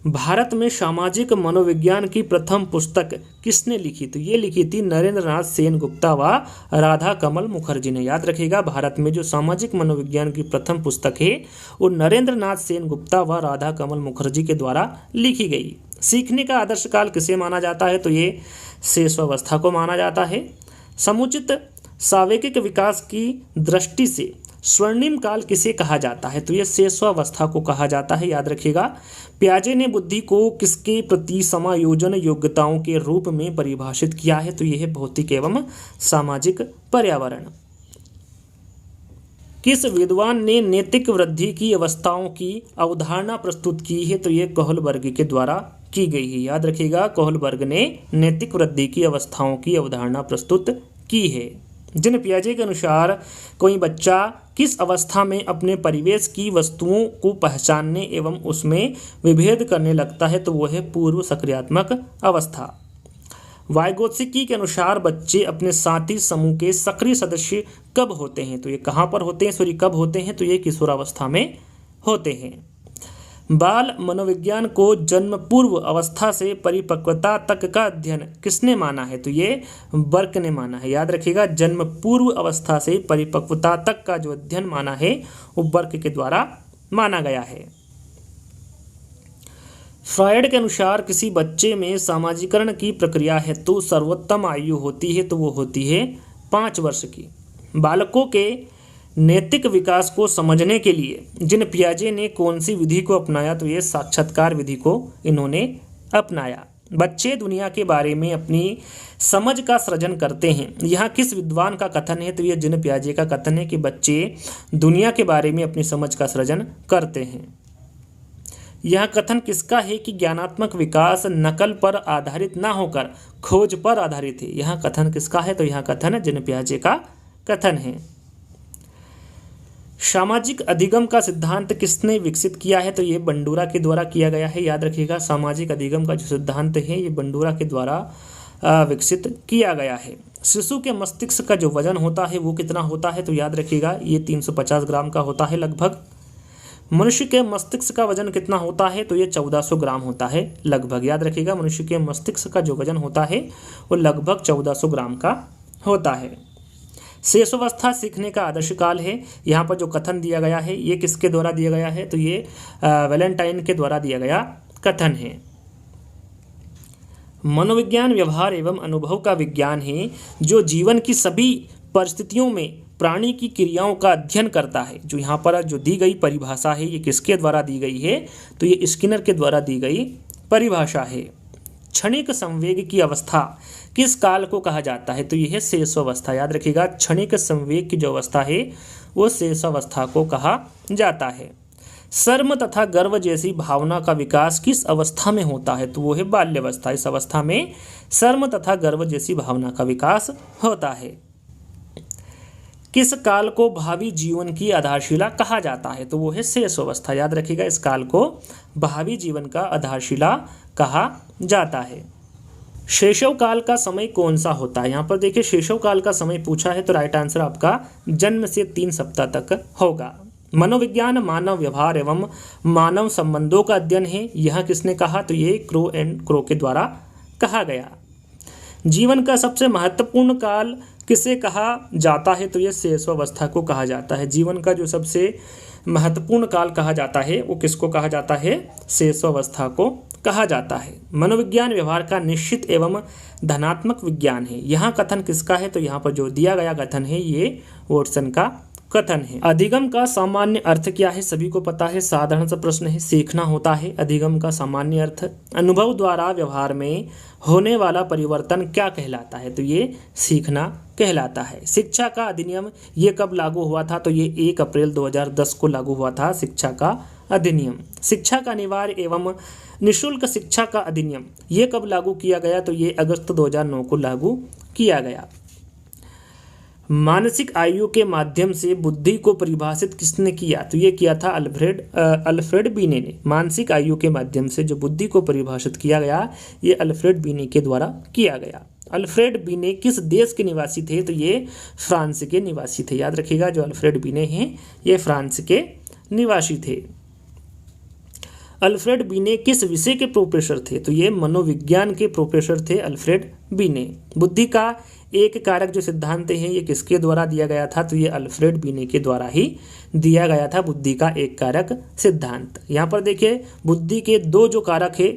Speaker 1: भारत में सामाजिक मनोविज्ञान की प्रथम पुस्तक किसने लिखी? तो ये लिखी थी नरेंद्र नाथ सेन गुप्ता व राधा कमल मुखर्जी ने। याद रखिएगा, भारत में जो सामाजिक मनोविज्ञान की प्रथम पुस्तक है वो नरेंद्र नाथ सेन गुप्ता व राधा कमल मुखर्जी के द्वारा लिखी गई। सीखने का आदर्श काल किसे माना जाता है? तो ये शैशवावस्था को माना जाता है। समुचित सावेकिक विकास की दृष्टि से स्वर्णिम काल किसे कहा जाता है? तो ये शैशवावस्था को कहा जाता है। याद रखिएगा, पियाजे ने बुद्धि को किसके प्रति समायोजन योग्यताओं के रूप में परिभाषित किया है? तो यह है भौतिक एवं सामाजिक पर्यावरण। किस विद्वान ने नैतिक वृद्धि की अवस्थाओं की अवधारणा प्रस्तुत की है? तो ये कोहलबर्ग के द्वारा की गई है। याद रखिएगा, कोहलबर्ग ने नैतिक वृद्धि की अवस्थाओं की अवधारणा प्रस्तुत की है। जिन पियाजे के अनुसार कोई बच्चा किस अवस्था में अपने परिवेश की वस्तुओं को पहचानने एवं उसमें विभेद करने लगता है? तो वो है पूर्व सक्रियात्मक अवस्था। वाइगोत्स्की के अनुसार बच्चे अपने साथी समूह के सक्रिय सदस्य कब होते हैं? तो ये कहाँ पर होते हैं? सॉरी, कब होते हैं? तो ये किशोरावस्था में होते हैं। बाल मनोविज्ञान को जन्म पूर्व अवस्था से परिपक्वता तक का अध्ययन किसने माना है? तो ये बर्क ने माना है। याद रखिएगा, जन्म पूर्व अवस्था से परिपक्वता तक का जो अध्ययन माना है वो बर्क के द्वारा माना गया है। फ्रॉयड के अनुसार किसी बच्चे में सामाजिकरण की प्रक्रिया हेतु सर्वोत्तम आयु होती है, तो वो होती है 5 वर्ष की। बालकों के नैतिक विकास को समझने के लिए जिन पियाजे ने कौन सी विधि को अपनाया? तो ये साक्षात्कार विधि को इन्होंने अपनाया। बच्चे दुनिया के बारे में अपनी समझ का सृजन करते हैं, यहाँ किस विद्वान का कथन है? तो ये जिन पियाजे का कथन है कि बच्चे दुनिया के बारे में अपनी समझ का सृजन करते हैं। यह कथन किसका है कि ज्ञानात्मक विकास नकल पर आधारित ना होकर खोज पर आधारित है? यह कथन किसका है? तो यह कथन जिन पियाजे का कथन है। सामाजिक अधिगम का सिद्धांत किसने विकसित किया है? तो ये बंडूरा के द्वारा किया गया है। याद रखिएगा, सामाजिक अधिगम का जो सिद्धांत है ये बंडूरा के द्वारा विकसित किया गया है। शिशु के मस्तिष्क का जो वजन होता है वो कितना होता है? तो याद रखिएगा, ये 350 ग्राम का होता है लगभग। मनुष्य के मस्तिष्क का वजन कितना होता है? तो ये 1400 ग्राम होता है लगभग। याद रखिएगा, मनुष्य के मस्तिष्क का जो वजन होता है वो लगभग 1400 ग्राम का होता है। शैशवावस्था सीखने का आदर्श काल है। यहाँ पर जो कथन दिया गया है ये किसके द्वारा दिया गया है? तो ये वैलेंटाइन के द्वारा दिया गया कथन है। मनोविज्ञान व्यवहार एवं अनुभव का विज्ञान है जो जीवन की सभी परिस्थितियों में प्राणी की क्रियाओं का अध्ययन करता है। जो यहाँ पर जो दी गई परिभाषा है ये किसके द्वारा दी गई है, तो ये स्किनर के द्वारा दी गई परिभाषा है। क्षणिक संवेग की अवस्था किस काल को कहा जाता है, तो यह है शेषावस्था। याद रखिएगा, क्षणिक संवेग की जो अवस्था है वो शेषावस्था को कहा जाता है। शर्म तथा गर्व जैसी भावना का विकास किस अवस्था में होता है, तो वो है बाल्यावस्था। इस अवस्था में शर्म तथा गर्व जैसी भावना का विकास होता है। किस काल को भावी जीवन की आधारशिला कहा जाता है, तो वो है शेषावस्था। याद रखिएगा, इस काल को भावी जीवन का आधारशिला कहा जाता है। शैशव काल का समय कौन सा होता है, यहाँ पर देखिए शैशव काल का समय पूछा है, तो राइट आंसर आपका जन्म से 3 सप्ताह तक होगा। मनोविज्ञान मानव व्यवहार एवं मानव संबंधों का अध्ययन है, यह किसने कहा, तो ये क्रो एंड क्रो के द्वारा कहा गया। जीवन का सबसे महत्वपूर्ण काल किसे कहा जाता है, तो ये शेषावस्था को कहा जाता है। जीवन का जो सबसे महत्वपूर्ण काल कहा जाता है वो किसको कहा जाता है, शेषावस्था को कहा जाता है। मनोविज्ञान व्यवहार का निश्चित एवं धनात्मक विज्ञान है, यहाँ कथन किसका है, तो यहाँ पर जो दिया गया कथन है ये वॉटसन का कथन है। अधिगम का सामान्य अर्थ क्या है, सभी को पता है, साधारण सा प्रश्न है, सीखना होता है। अधिगम का सामान्य अर्थ अनुभव द्वारा व्यवहार में होने वाला परिवर्तन क्या कहलाता है, तो ये सीखना कहलाता है। शिक्षा का अधिनियम ये कब लागू हुआ था, तो ये 1 अप्रैल 2010 को लागू हुआ था शिक्षा का अधिनियम। शिक्षा का अनिवार्य एवं निःशुल्क शिक्षा का अधिनियम ये कब लागू किया गया, तो ये अगस्त 2009 को लागू किया गया। मानसिक आयु के माध्यम से बुद्धि को परिभाषित किसने किया, तो ये किया था अल्फ्रेड बीने ने। मानसिक आयु के माध्यम से जो बुद्धि को परिभाषित किया गया ये अल्फ्रेड बीने के द्वारा किया गया। अल्फ्रेड बीने किस देश के निवासी थे, तो ये फ्रांस के निवासी थे। याद रखिएगा, जो अल्फ्रेड बीने हैं ये फ्रांस के निवासी थे। अल्फ्रेड बीने किस विषय के प्रोफेसर थे, तो ये मनोविज्ञान के प्रोफेसर थे अल्फ्रेड बीने। बुद्धि का एक कारक जो सिद्धांत है ये किसके द्वारा दिया गया था, तो ये अल्फ्रेड बीने के द्वारा ही दिया गया था बुद्धि का एक कारक सिद्धांत। यहाँ पर देखिए बुद्धि के 2 जो कारक है,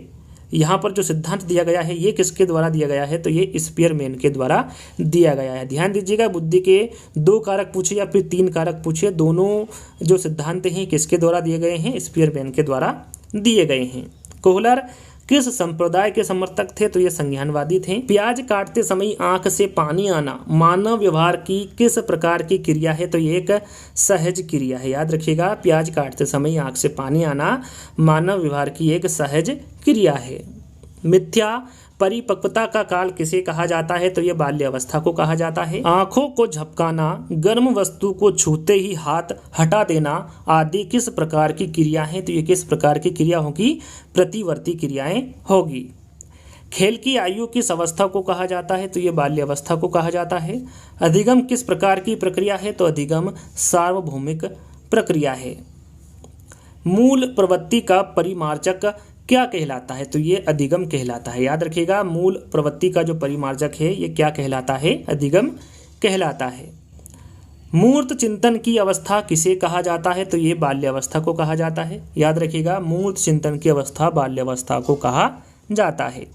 Speaker 1: यहाँ पर जो सिद्धांत दिया गया है ये किसके द्वारा दिया गया है, तो ये स्पीयरमैन के द्वारा दिया गया है। ध्यान दीजिएगा, बुद्धि के 2 कारक पूछे या फिर 3 कारक पूछे, दोनों जो सिद्धांत हैं किसके द्वारा दिए गए हैं, स्पीयरमैन के द्वारा दिए गए हैं। कोहलर किस संप्रदाय के समर्थक थे, तो ये संज्ञानवादी थे। प्याज काटते समय आंख से पानी आना मानव व्यवहार की किस प्रकार की क्रिया है, तो ये एक सहज क्रिया है। याद रखिएगा, प्याज काटते समय आंख से पानी आना मानव व्यवहार की एक सहज क्रिया है। मिथ्या परिपक्वता का काल किसे कहा जाता है, तो ये बाल्यावस्था को कहा जाता है। आंखों को झपकाना, गर्म वस्तु को छूते ही हाथ हटा देना आदि किस प्रकार की क्रिया है, तो ये किस प्रकार की क्रिया होगी, प्रतिवर्ती क्रियाएं होगी। खेल की आयु किस अवस्था को कहा जाता है, तो ये बाल्यावस्था को कहा जाता है। अधिगम किस प्रकार की प्रक्रिया है, तो अधिगम सार्वभौमिक प्रक्रिया है। मूल प्रवृत्ति का परिमार्जक क्या कहलाता है, तो ये अधिगम कहलाता है। याद रखिएगा, मूल प्रवृत्ति का जो परिमार्जक है ये क्या कहलाता है, अधिगम कहलाता है। मूर्त चिंतन की अवस्था किसे कहा जाता है, तो ये बाल्यावस्था को कहा जाता है। याद रखिएगा, मूर्त चिंतन की अवस्था बाल्यावस्था को कहा जाता है।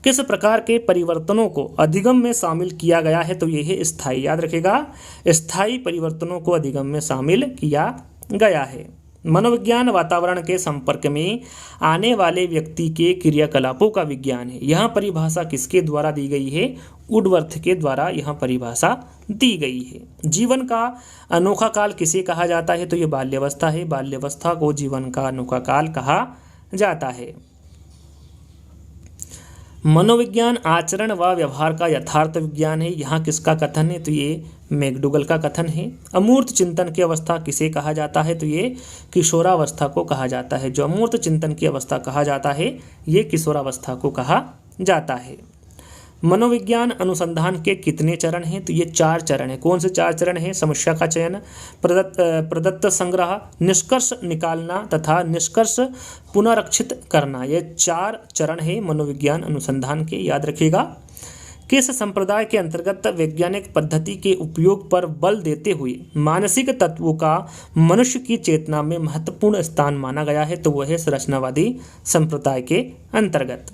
Speaker 1: किस प्रकार के परिवर्तनों को अधिगम में शामिल किया गया है, तो ये है स्थायी। याद रखिएगा, स्थायी परिवर्तनों को अधिगम में शामिल किया गया है। मनोविज्ञान वातावरण के संपर्क में आने वाले व्यक्ति के क्रियाकलापों का विज्ञान है। यह परिभाषा किसके द्वारा दी गई है, वुडवर्थ के द्वारा यह परिभाषा दी गई है। जीवन का अनोखा काल किसे कहा जाता है, तो ये बाल्यावस्था है। बाल्यावस्था को जीवन का अनोखा काल कहा जाता है। मनोविज्ञान आचरण व व्यवहार का यथार्थ विज्ञान है, यहाँ किसका कथन है, तो ये मैकडूगल का कथन है। अमूर्त चिंतन की अवस्था किसे कहा जाता है, तो ये किशोरावस्था को कहा जाता है। जो अमूर्त चिंतन की अवस्था कहा जाता है ये किशोरावस्था को कहा जाता है। मनोविज्ञान अनुसंधान के कितने चरण हैं, तो ये 4 चरण हैं। कौन से 4 चरण हैं, समस्या का चयन, प्रदत्त संग्रह, निष्कर्ष निकालना तथा निष्कर्ष पुनरीक्षित करना। ये 4 चरण हैं मनोविज्ञान अनुसंधान के। याद रखिएगा, किस संप्रदाय के अंतर्गत वैज्ञानिक पद्धति के उपयोग पर बल देते हुए मानसिक तत्वों का मनुष्य की चेतना में महत्वपूर्ण स्थान माना गया है, तो वह है संरचनावादी संप्रदाय के अंतर्गत।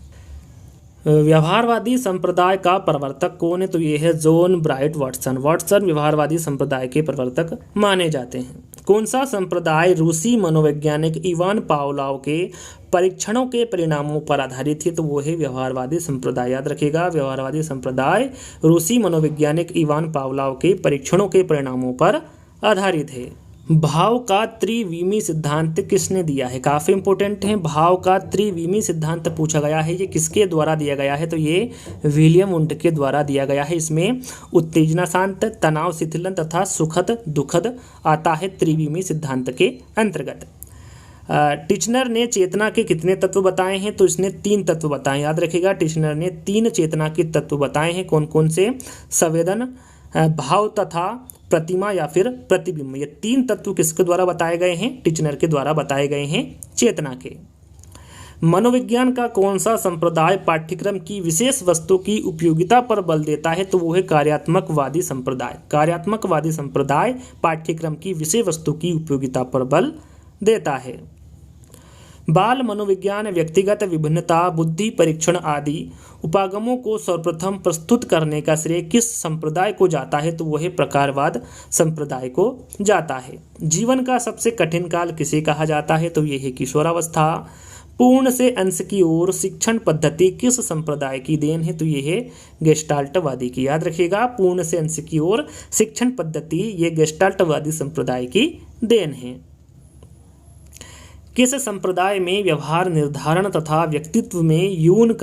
Speaker 1: व्यवहारवादी संप्रदाय का प्रवर्तक कौन है? तो ये है जॉन ब्राइट वाटसन। वाटसन व्यवहारवादी संप्रदाय के प्रवर्तक माने जाते हैं। कौन सा संप्रदाय रूसी मनोवैज्ञानिक इवान पावलोव के परीक्षणों के परिणामों पर आधारित है? तो वो है व्यवहारवादी संप्रदाय। याद रखिएगा, व्यवहारवादी संप्रदाय रूसी मनोवैज्ञानिक इवान पावलोव के परीक्षणों के परिणामों पर आधारित है। भाव का त्रिविमी सिद्धांत किसने दिया है? काफ़ी इंपॉर्टेंट है। भाव का त्रिविमी सिद्धांत पूछा गया है, ये किसके द्वारा दिया गया है? तो ये विलियम वुंट के द्वारा दिया गया है। इसमें उत्तेजना शांत, तनाव शिथिलन तथा सुखद दुखद आता है त्रिविमी सिद्धांत के अंतर्गत। टिचनर ने चेतना के कितने तत्व बताए हैं? तो इसने 3 तत्व बताए। याद रखिएगा, टिचनर ने 3 चेतना के तत्व बताए हैं। कौन कौन से? संवेदन, भाव तथा प्रतिमा या फिर प्रतिबिंब। ये 3 तत्व किसके द्वारा बताए गए हैं? टिचनर के द्वारा बताए गए हैं चेतना के। मनोविज्ञान का कौन सा संप्रदाय पाठ्यक्रम की विशेष वस्तु की उपयोगिता पर बल देता है? तो वो है कार्यात्मकवादी संप्रदाय। कार्यात्मकवादी संप्रदाय पाठ्यक्रम की विषय वस्तु की उपयोगिता पर बल देता है। बाल मनोविज्ञान व्यक्तिगत विभिन्नता, बुद्धि परीक्षण आदि उपागमों को सर्वप्रथम प्रस्तुत करने का श्रेय किस संप्रदाय को जाता है? तो वह है प्रकारवाद संप्रदाय को जाता है। जीवन का सबसे कठिन काल किसे कहा जाता है? तो यह है किशोरावस्था। पूर्ण से अंश की ओर शिक्षण पद्धति किस संप्रदाय की देन है? तो यह है गेस्टाल्टवादी की। याद रखिएगा, पूर्ण से अंश की ओर शिक्षण पद्धति ये गेस्टाल्टवादी संप्रदाय की देन है। किस संप्रदाय में व्यवहार निर्धारण तथा व्यक्तित्व में यौन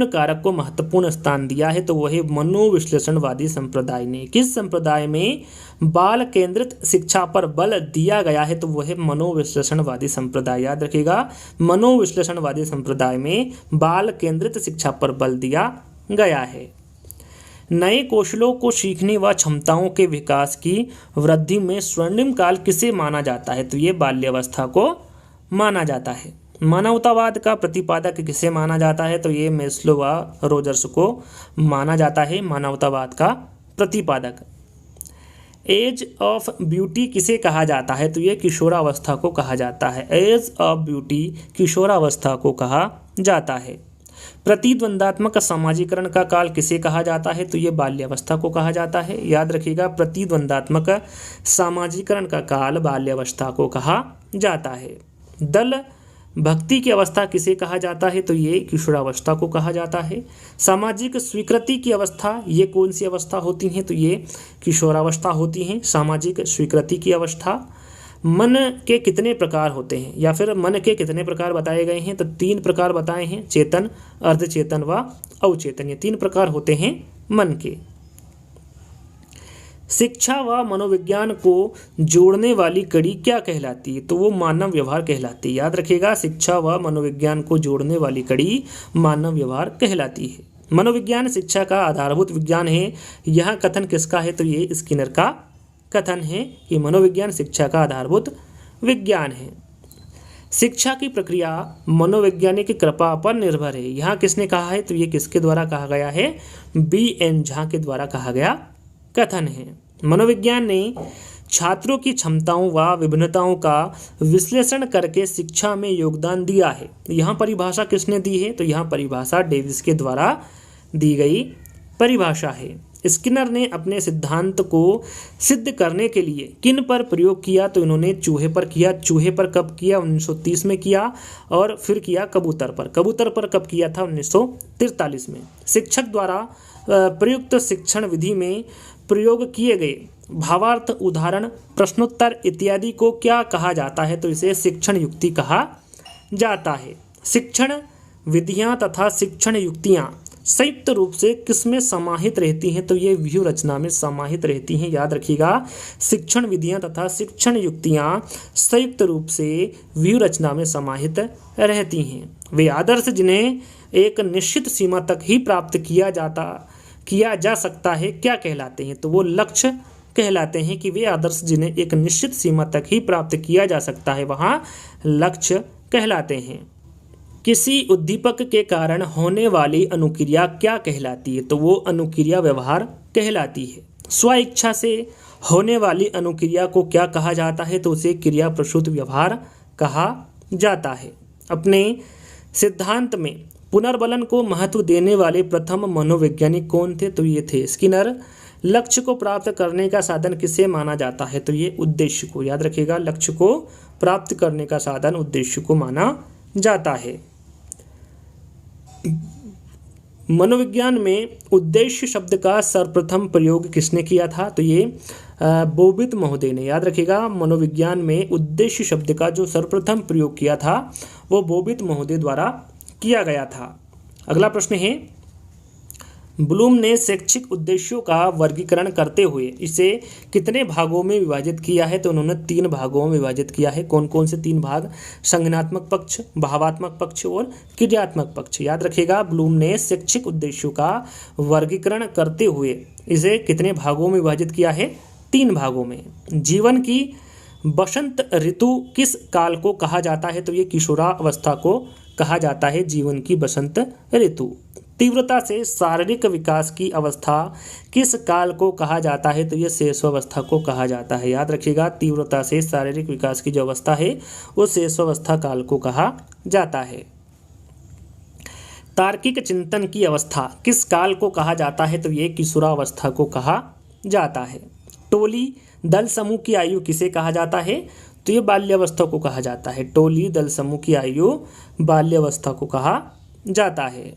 Speaker 1: कारक को महत्वपूर्ण स्थान दिया है? तो वह मनोविश्लेषणवादी संप्रदाय ने। किस संप्रदाय में बाल केंद्रित शिक्षा पर बल दिया गया है? तो वह मनोविश्लेषणवादी संप्रदाय। याद रखिएगा, मनोविश्लेषणवादी संप्रदाय में बाल केंद्रित शिक्षा पर बल दिया गया है। नए कौशलों को सीखने व क्षमताओं के विकास की वृद्धि में स्वर्णिम काल किसे माना जाता है? तो ये बाल्यावस्था को माना जाता है। मानवतावाद का प्रतिपादक किसे माना जाता है? तो ये मेस्लो व रोजर्स को माना जाता है मानवतावाद का प्रतिपादक। एज ऑफ ब्यूटी किसे कहा जाता है? तो ये किशोरावस्था को कहा जाता है। एज ऑफ ब्यूटी किशोरावस्था को कहा जाता है। प्रतिद्वंदात्मक समाजीकरण का काल किसे कहा जाता है? तो ये बाल्यावस्था को कहा जाता है। याद रखिएगा, प्रतिद्वंदात्मक समाजीकरण का काल बाल्यावस्था को कहा जाता है। दल भक्ति की अवस्था किसे कहा जाता है? तो ये किशोरावस्था को कहा जाता है। सामाजिक स्वीकृति की अवस्था ये कौन सी अवस्था होती हैं? तो ये किशोरावस्था होती हैं, सामाजिक स्वीकृति की अवस्था। मन के कितने प्रकार होते हैं, या फिर मन के कितने प्रकार बताए गए हैं? तो 3 प्रकार बताए हैं, चेतन, अर्धचेतन व अवचेतन। ये 3 प्रकार होते हैं मन के। शिक्षा व मनोविज्ञान को जोड़ने वाली कड़ी क्या कहलाती है? तो वो मानव व्यवहार कहलाती है। याद रखिएगा, शिक्षा व मनोविज्ञान को जोड़ने वाली कड़ी मानव व्यवहार कहलाती है। मनोविज्ञान शिक्षा का आधारभूत विज्ञान है, यह कथन किसका है? तो ये स्किनर का कथन है कि मनोविज्ञान शिक्षा का आधारभूत विज्ञान है। शिक्षा की प्रक्रिया मनोवैज्ञानिक की कृपा पर निर्भर है, यहाँ किसने कहा है? तो ये किसके द्वारा कहा गया है? B.N. झा के द्वारा कहा गया कथन है। मनोविज्ञान ने छात्रों की क्षमताओं व विभिन्नताओं का विश्लेषण करके शिक्षा में योगदान दिया है। यहाँ परिभाषा किसने दी है? तो यहाँ परिभाषा डेविस के द्वारा दी गई परिभाषा है। स्किनर ने अपने सिद्धांत को सिद्ध करने के लिए किन पर प्रयोग किया? तो इन्होंने चूहे पर किया। चूहे पर कब किया? 1930 में किया। और फिर किया कबूतर पर। कबूतर पर कब किया था? 1943 में। शिक्षक द्वारा प्रयुक्त शिक्षण विधि में प्रयोग किए गए भावार्थ, उदाहरण, प्रश्नोत्तर इत्यादि को क्या कहा जाता है? तो इसे शिक्षण युक्ति कहा जाता है। शिक्षण विधियां तथा शिक्षण युक्तियां संयुक्त रूप से किसमें समाहित रहती हैं? तो ये व्यूह रचना में समाहित रहती हैं। याद रखिएगा, शिक्षण विधियां तथा शिक्षण युक्तियां संयुक्त रूप से व्यूह रचना में समाहित रहती हैं। वे आदर्श जिन्हें एक निश्चित सीमा तक ही प्राप्त किया जा सकता है क्या कहलाते हैं? तो वो लक्ष्य कहलाते हैं कि वे आदर्श जिन्हें एक निश्चित सीमा तक ही प्राप्त किया जा सकता है वहाँ लक्ष्य कहलाते हैं। किसी उद्दीपक के कारण होने वाली अनुक्रिया क्या कहलाती है? तो वो अनुक्रिया व्यवहार कहलाती है। स्व इच्छा से होने वाली अनुक्रिया को क्या कहा जाता है? तो उसे क्रिया प्रसूत व्यवहार कहा जाता है। अपने सिद्धांत में पुनर्बलन को महत्व देने वाले प्रथम मनोवैज्ञानिक कौन थे? तो ये थे स्किनर। लक्ष्य को प्राप्त करने का साधन किसे माना जाता है? तो ये उद्देश्य को। याद रखिएगा, लक्ष्य को प्राप्त करने का साधन उद्देश्य को माना जाता है। मनोविज्ञान में उद्देश्य शब्द का सर्वप्रथम प्रयोग किसने किया था? तो ये बोबित महोदय ने। याद रखिएगा, मनोविज्ञान में उद्देश्य शब्द का जो सर्वप्रथम प्रयोग किया था वो बोबित महोदय द्वारा किया गया था। अगला प्रश्न है, ब्लूम ने शैक्षिक उद्देश्यों का वर्गीकरण करते हुए इसे कितने भागों में विभाजित किया है? तो उन्होंने 3 भागों में विभाजित किया है। कौन कौन से 3 भाग? संज्ञानात्मक पक्ष, भावात्मक पक्ष और क्रियात्मक पक्ष। याद रखिएगा, ब्लूम ने शैक्षिक उद्देश्यों का वर्गीकरण करते हुए इसे कितने भागों में विभाजित किया है? 3 भागों में। जीवन की बसंत ऋतु किस काल को कहा जाता है? तो ये किशोरावस्था को कहा जाता है जीवन की बसंत ऋतु। तीव्रता से शारीरिक विकास की अवस्था किस काल को कहा जाता है? तो यह शैशवावस्था को कहा जाता है। याद रखिएगा, तीव्रता से शारीरिक विकास की जो अवस्था है वो शैशवावस्था काल को कहा जाता है। तार्किक चिंतन की अवस्था किस काल को कहा जाता है? तो ये किशोरावस्था को कहा जाता है। टोली दल समूह की आयु किसे कहा जाता है? तो ये बाल्यावस्था को कहा जाता है। टोली दल समूह की आयु बाल्यावस्था को कहा जाता है।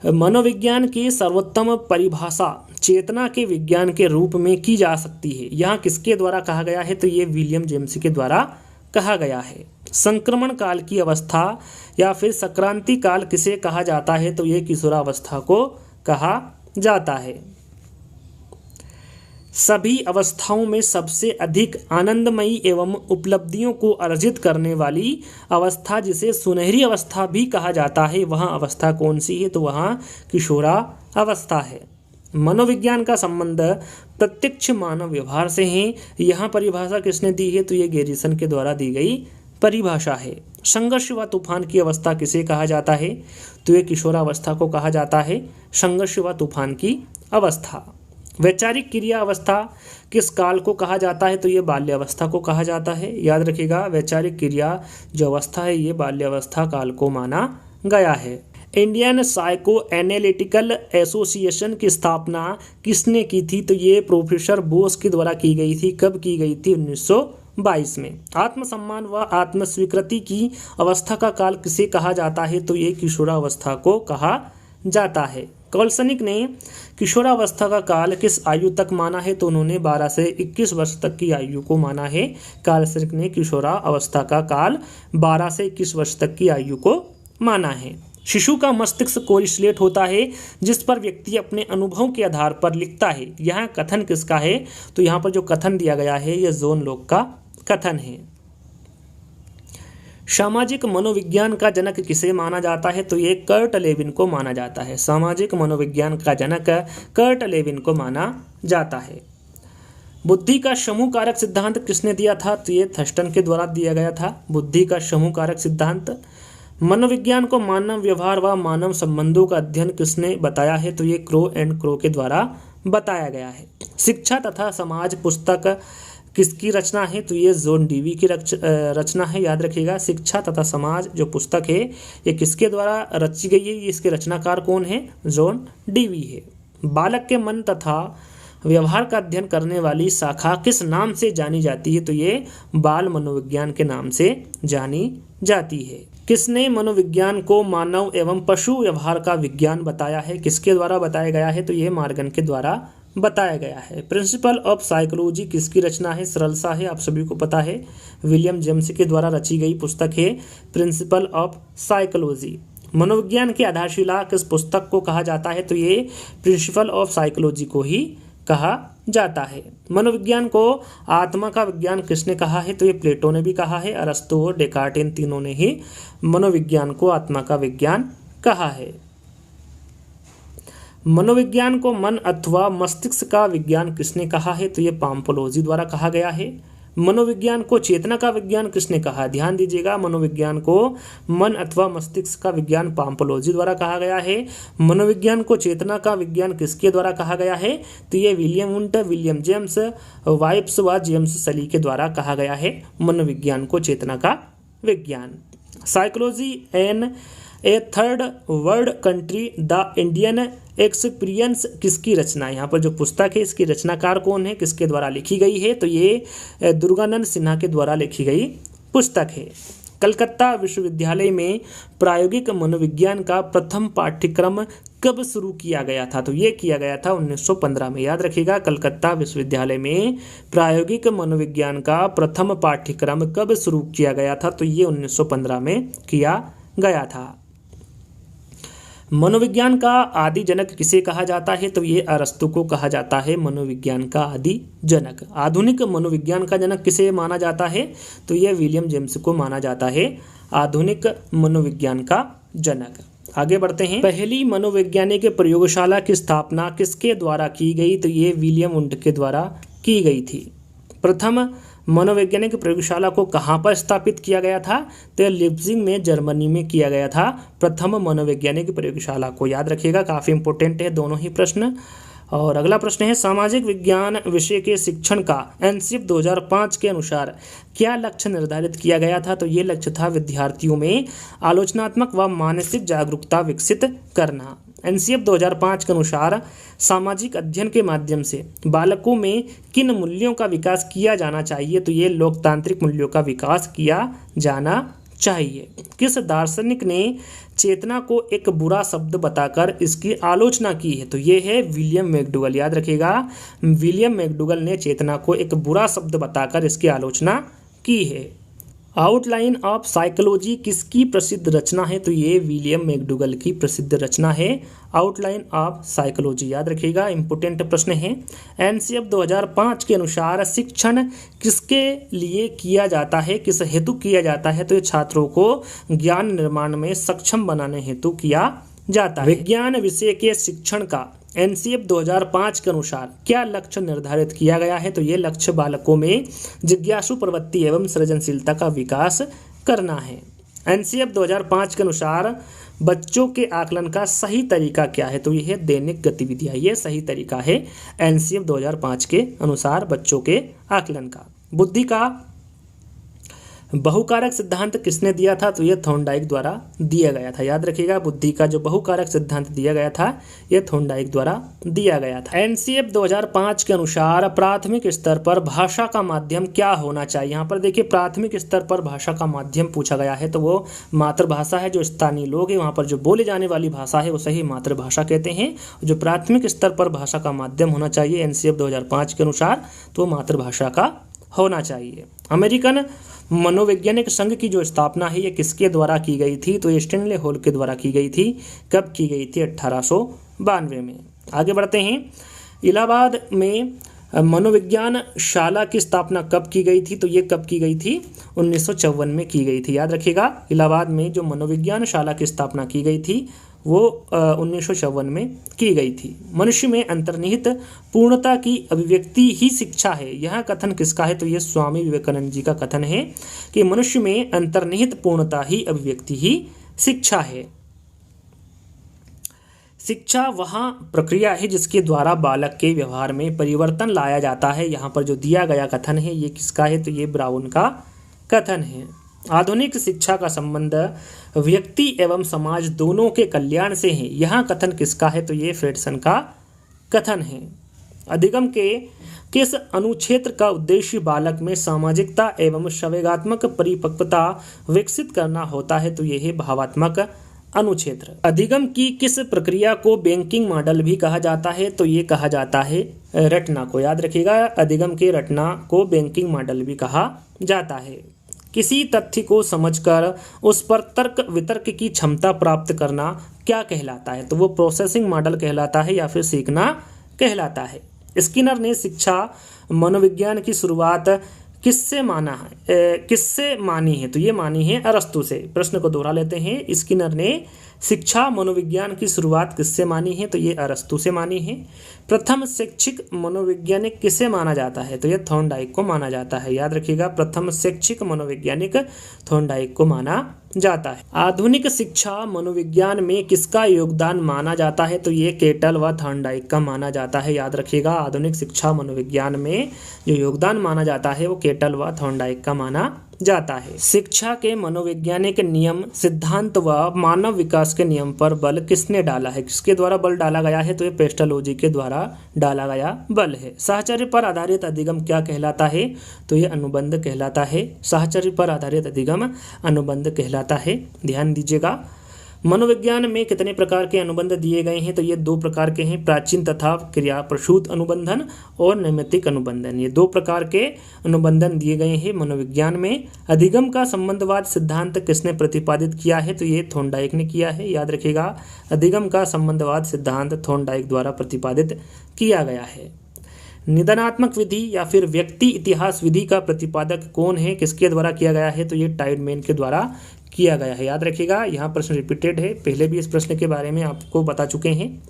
Speaker 1: मनोविज्ञान की सर्वोत्तम परिभाषा चेतना के विज्ञान के रूप में की जा सकती है, यहाँ किसके द्वारा कहा गया है? तो ये विलियम जेम्स के द्वारा कहा गया है। संक्रमण काल की अवस्था या फिर संक्रांति काल किसे कहा जाता है? तो ये किशोरावस्था को कहा जाता है। सभी अवस्थाओं में सबसे अधिक आनंदमयी एवं उपलब्धियों को अर्जित करने वाली अवस्था जिसे सुनहरी अवस्था भी कहा जाता है, वह अवस्था कौन सी है? तो वह किशोरावस्था है। मनोविज्ञान का संबंध प्रत्यक्ष मानव व्यवहार से है, यहाँ परिभाषा किसने दी है? तो ये गैरिसन के द्वारा दी गई परिभाषा है। संघर्ष व तूफान की अवस्था किसे कहा जाता है? तो ये किशोरावस्था को कहा जाता है, संघर्ष व तूफान की अवस्था। वैचारिक क्रिया अवस्था किस काल को कहा जाता है? तो ये बाल्यावस्था को कहा जाता है। याद रखिएगा, वैचारिक क्रिया जो अवस्था है ये बाल्यावस्था काल को माना गया है। इंडियन साइको एनालिटिकल एसोसिएशन की स्थापना किसने की थी? तो ये प्रोफेसर बोस के द्वारा की गई थी। कब की गई थी? 1922 में। आत्मसम्मान व आत्मस्वीकृति की अवस्था का काल किसे कहा जाता है? तो ये किशोरावस्था को कहा जाता है। कॉल्सनिक ने किशोरावस्था का काल किस आयु तक माना है? तो उन्होंने 12 से 21 वर्ष तक की आयु को माना है। कॉल्सनिक ने किशोरावस्था का काल 12 से 21 वर्ष तक की आयु को माना है। शिशु का मस्तिष्क कोरिलेट होता है जिस पर व्यक्ति अपने अनुभव के आधार पर लिखता है, यहाँ कथन किसका है? तो यहाँ पर जो कथन दिया गया है यह जॉन लॉक का कथन है। सामाजिक मनोविज्ञान का जनक किसे माना जाता है? तो ये कर्ट लेविन को माना जाता है। सामाजिक मनोविज्ञान का जनक कर्ट लेविन को माना जाता है। बुद्धि का समूह कारक सिद्धांत किसने दिया था? तो ये थर्स्टन के द्वारा दिया गया था। बुद्धि का समूह कारक सिद्धांत। मनोविज्ञान को मानव व्यवहार व मानव संबंधों का अध्ययन किसने बताया है? तो ये क्रो एंड क्रो के द्वारा बताया गया है। शिक्षा तथा समाज पुस्तक किसकी रचना है? तो ये जॉन डीवी की रचना है। याद रखिएगा, शिक्षा तथा समाज जो पुस्तक है ये किसके द्वारा रची गई है? इसके रचनाकार कौन है? जॉन डीवी है। बालक के मन तथा व्यवहार का अध्ययन करने वाली शाखा किस नाम से जानी जाती है? तो ये बाल मनोविज्ञान के नाम से जानी जाती है। किसने मनोविज्ञान को मानव एवं पशु व्यवहार का विज्ञान बताया है? किसके द्वारा बताया गया है? तो ये मॉर्गन के द्वारा बताया गया है। प्रिंसिपल ऑफ साइकोलॉजी किसकी रचना है? सरल सा है, आप सभी को पता है, विलियम जेम्स के द्वारा रची गई पुस्तक है प्रिंसिपल ऑफ साइकोलॉजी। मनोविज्ञान की आधारशिला किस पुस्तक को कहा जाता है? तो ये प्रिंसिपल ऑफ साइकोलॉजी को ही कहा जाता है। मनोविज्ञान को आत्मा का विज्ञान किसने कहा है? तो ये प्लेटो ने भी कहा है। अरस्तु और डेकार्ट इन तीनों ने ही मनोविज्ञान को आत्मा का विज्ञान कहा है। मनोविज्ञान को मन अथवा मस्तिष्क का विज्ञान किसने कहा है? तो ये पाम्पोलोजी द्वारा कहा गया है। मनोविज्ञान को चेतना का विज्ञान किसने कहा? ध्यान दीजिएगा, मनोविज्ञान को मन अथवा मस्तिष्क का विज्ञान पाम्पोलोजी द्वारा कहा गया है। मनोविज्ञान को चेतना का विज्ञान किसके द्वारा कहा गया है? तो ये William Wundt, William James, wipes व जेम्स सली के द्वारा कहा गया है मनोविज्ञान को चेतना का विज्ञान। Psychology in a third world country the Indian experience किसकी रचना है। यहाँ पर जो पुस्तक है इसकी रचनाकार कौन है, किसके द्वारा लिखी गई है, तो ये दुर्गानंद सिन्हा के द्वारा लिखी गई पुस्तक है। कलकत्ता विश्वविद्यालय में प्रायोगिक मनोविज्ञान का प्रथम पाठ्यक्रम कब शुरू किया गया था, तो ये किया गया था 1915 में। याद रखिएगा, कलकत्ता विश्वविद्यालय में प्रायोगिक मनोविज्ञान का प्रथम पाठ्यक्रम कब शुरू किया गया था, तो ये 1915 में किया गया था। मनोविज्ञान का आदि जनक किसे कहा जाता है, तो ये अरस्तु को कहा जाता है मनोविज्ञान का आदि जनक। आधुनिक मनोविज्ञान का जनक किसे माना जाता है, तो ये विलियम जेम्स को माना जाता है आधुनिक मनोविज्ञान का जनक। आगे बढ़ते हैं। पहली मनोवैज्ञानिक प्रयोगशाला की स्थापना किसके द्वारा की गई, तो ये विलियम वुंड के द्वारा की गई थी। प्रथम मनोवैज्ञानिक प्रयोगशाला को कहाँ पर स्थापित किया गया था, तो लिप्जिग में जर्मनी में किया गया था प्रथम मनोवैज्ञानिक प्रयोगशाला को। याद रखिएगा, काफ़ी इंपॉर्टेंट है दोनों ही प्रश्न। और अगला प्रश्न है, सामाजिक विज्ञान विषय के शिक्षण का एनसीईआरटी 2005 के अनुसार क्या लक्ष्य निर्धारित किया गया था, तो ये लक्ष्य था विद्यार्थियों में आलोचनात्मक व मानसिक जागरूकता विकसित करना। एनसीईआरटी 2005 के अनुसार सामाजिक अध्ययन के माध्यम से बालकों में किन मूल्यों का विकास किया जाना चाहिए, तो ये लोकतांत्रिक मूल्यों का विकास किया जाना चाहिए। किस दार्शनिक ने चेतना को एक बुरा शब्द बताकर इसकी आलोचना की है, तो ये है विलियम मैकडूगल। याद रखिएगा, विलियम मैकडूगल ने चेतना को एक बुरा शब्द बताकर इसकी आलोचना की है। आउटलाइन ऑफ साइकोलॉजी किसकी प्रसिद्ध रचना है, तो ये विलियम मैकडूगल की प्रसिद्ध रचना है आउटलाइन ऑफ साइकोलॉजी। याद रखिएगा, इंपोर्टेंट प्रश्न है। एनसीईआरटी 2005 के अनुसार शिक्षण किसके लिए किया जाता है, किस हेतु किया जाता है, तो ये छात्रों को ज्ञान निर्माण में सक्षम बनाने हेतु किया जाता है। विज्ञान विषय के शिक्षण का एनसीईआरटी 2005 के अनुसार क्या लक्ष्य निर्धारित किया गया है, तो ये लक्ष्य बालकों में जिज्ञासु प्रवृत्ति एवं सृजनशीलता का विकास करना है। एनसीईआरटी 2005 के अनुसार बच्चों के आकलन का सही तरीका क्या है, तो यह है दैनिक गतिविधियां। ये सही तरीका है एनसीईआरटी 2005 के अनुसार बच्चों के आकलन का। बुद्धि का बहुकारक सिद्धांत किसने दिया था, तो यह थॉर्नडाइक द्वारा दिया गया था। याद रखिएगा, बुद्धि का जो बहुकारक सिद्धांत दिया गया था यह थॉर्नडाइक द्वारा दिया गया था। एनसीईआरटी 2005 के अनुसार प्राथमिक स्तर पर भाषा का माध्यम क्या होना चाहिए। यहाँ पर देखिए, प्राथमिक स्तर पर भाषा का माध्यम पूछा गया है, तो वो मातृभाषा है। जो स्थानीय लोग हैं वहाँ पर जो बोले जाने वाली भाषा है उसे ही मातृभाषा कहते हैं। जो प्राथमिक स्तर पर भाषा का माध्यम होना चाहिए एनसीईआरटी 2005 के अनुसार, तो मातृभाषा का होना चाहिए। अमेरिकन मनोवैज्ञानिक संघ की जो स्थापना है ये किसके द्वारा की गई थी, तो ये स्टैनले हॉल के द्वारा की गई थी। कब की गई थी, 1892 में। आगे बढ़ते हैं। इलाहाबाद में मनोविज्ञान शाला की स्थापना कब की गई थी, तो ये कब की गई थी, 1954 में की गई थी। याद रखिएगा, इलाहाबाद में जो मनोविज्ञान शाला की स्थापना की गई थी वो 1954 में की गई थी। मनुष्य में अंतर्निहित पूर्णता की अभिव्यक्ति ही शिक्षा है, यह कथन किसका है, तो ये स्वामी विवेकानंद जी का कथन है कि मनुष्य में अंतर्निहित पूर्णता ही अभिव्यक्ति ही शिक्षा है। शिक्षा वह प्रक्रिया है जिसके द्वारा बालक के व्यवहार में परिवर्तन लाया जाता है। यहाँ पर जो दिया गया कथन है ये किसका है, तो ये ब्राउन का कथन है। आधुनिक शिक्षा का संबंध व्यक्ति एवं समाज दोनों के कल्याण से है, यह कथन किसका है, तो ये फ्रेडसन का कथन है। अधिगम के किस अनुक्षेत्र का उद्देश्य बालक में सामाजिकता एवं संवेगात्मक परिपक्वता विकसित करना होता है, तो यह है भावात्मक अनुक्षेत्र। अधिगम की किस प्रक्रिया को बैंकिंग मॉडल भी कहा जाता है, तो ये कहा जाता है रटना को। याद रखिएगा, अधिगम के रटना को बैंकिंग मॉडल भी कहा जाता है। किसी तथ्य को समझकर उस पर तर्क वितर्क की क्षमता प्राप्त करना क्या कहलाता है, तो वो प्रोसेसिंग मॉडल कहलाता है या फिर सीखना कहलाता है। स्किनर ने शिक्षा मनोविज्ञान की शुरुआत किससे मानी है, तो ये मानी है अरस्तु से। प्रश्न को दोहरा लेते हैं। स्किनर ने शिक्षा मनोविज्ञान की शुरुआत किससे मानी है, तो ये अरस्तु से मानी है। प्रथम शैक्षिक मनोवैज्ञानिक किसे माना जाता है, तो ये थॉर्नडाइक को माना जाता है। याद रखिएगा, प्रथम शैक्षिक मनोवैज्ञानिक थॉर्नडाइक को माना जाता है। आधुनिक शिक्षा मनोविज्ञान में किसका योगदान माना जाता है, तो ये केटल व थॉर्नडाइक का माना जाता है। याद रखिएगा, आधुनिक शिक्षा मनोविज्ञान में जो योगदान माना जाता है वो केटल व थॉर्नडाइक का माना जाता है। शिक्षा के मनोवैज्ञानिक नियम, सिद्धांत व मानव विकास के नियम पर बल किसने डाला है? किसके द्वारा बल डाला गया है? तो ये पेस्टोलॉजी के द्वारा डाला गया बल है। साहचर्य पर आधारित अधिगम क्या कहलाता है? तो ये अनुबंध कहलाता है। साहचर्य पर आधारित अधिगम अनुबंध कहलाता है, ध्यान दीजिएगा। मनोविज्ञान में कितने प्रकार के अनुबंध दिए गए हैं? तो ये 2 प्रकार के हैं, प्राचीन तथा क्रिया प्रसूत अनुबंधन और नैमित्तिक अनुबंधन। ये 2 प्रकार के अनुबंधन दिए गए हैं मनोविज्ञान में। अधिगम का संबंधवाद सिद्धांत किसने प्रतिपादित किया है? तो ये थॉर्नडाइक ने किया है, याद रखिएगा। अधिगम का संबंधवाद सिद्धांत थॉर्नडाइक द्वारा प्रतिपादित किया गया है। निदानात्मक विधि या फिर व्यक्ति इतिहास विधि का प्रतिपादक कौन है? किसके द्वारा किया गया है? तो ये टाइडमैन के द्वारा किया गया है, याद रखिएगा। यहाँ प्रश्न रिपीटेड है, पहले भी इस प्रश्न के बारे में आपको बता चुके हैं।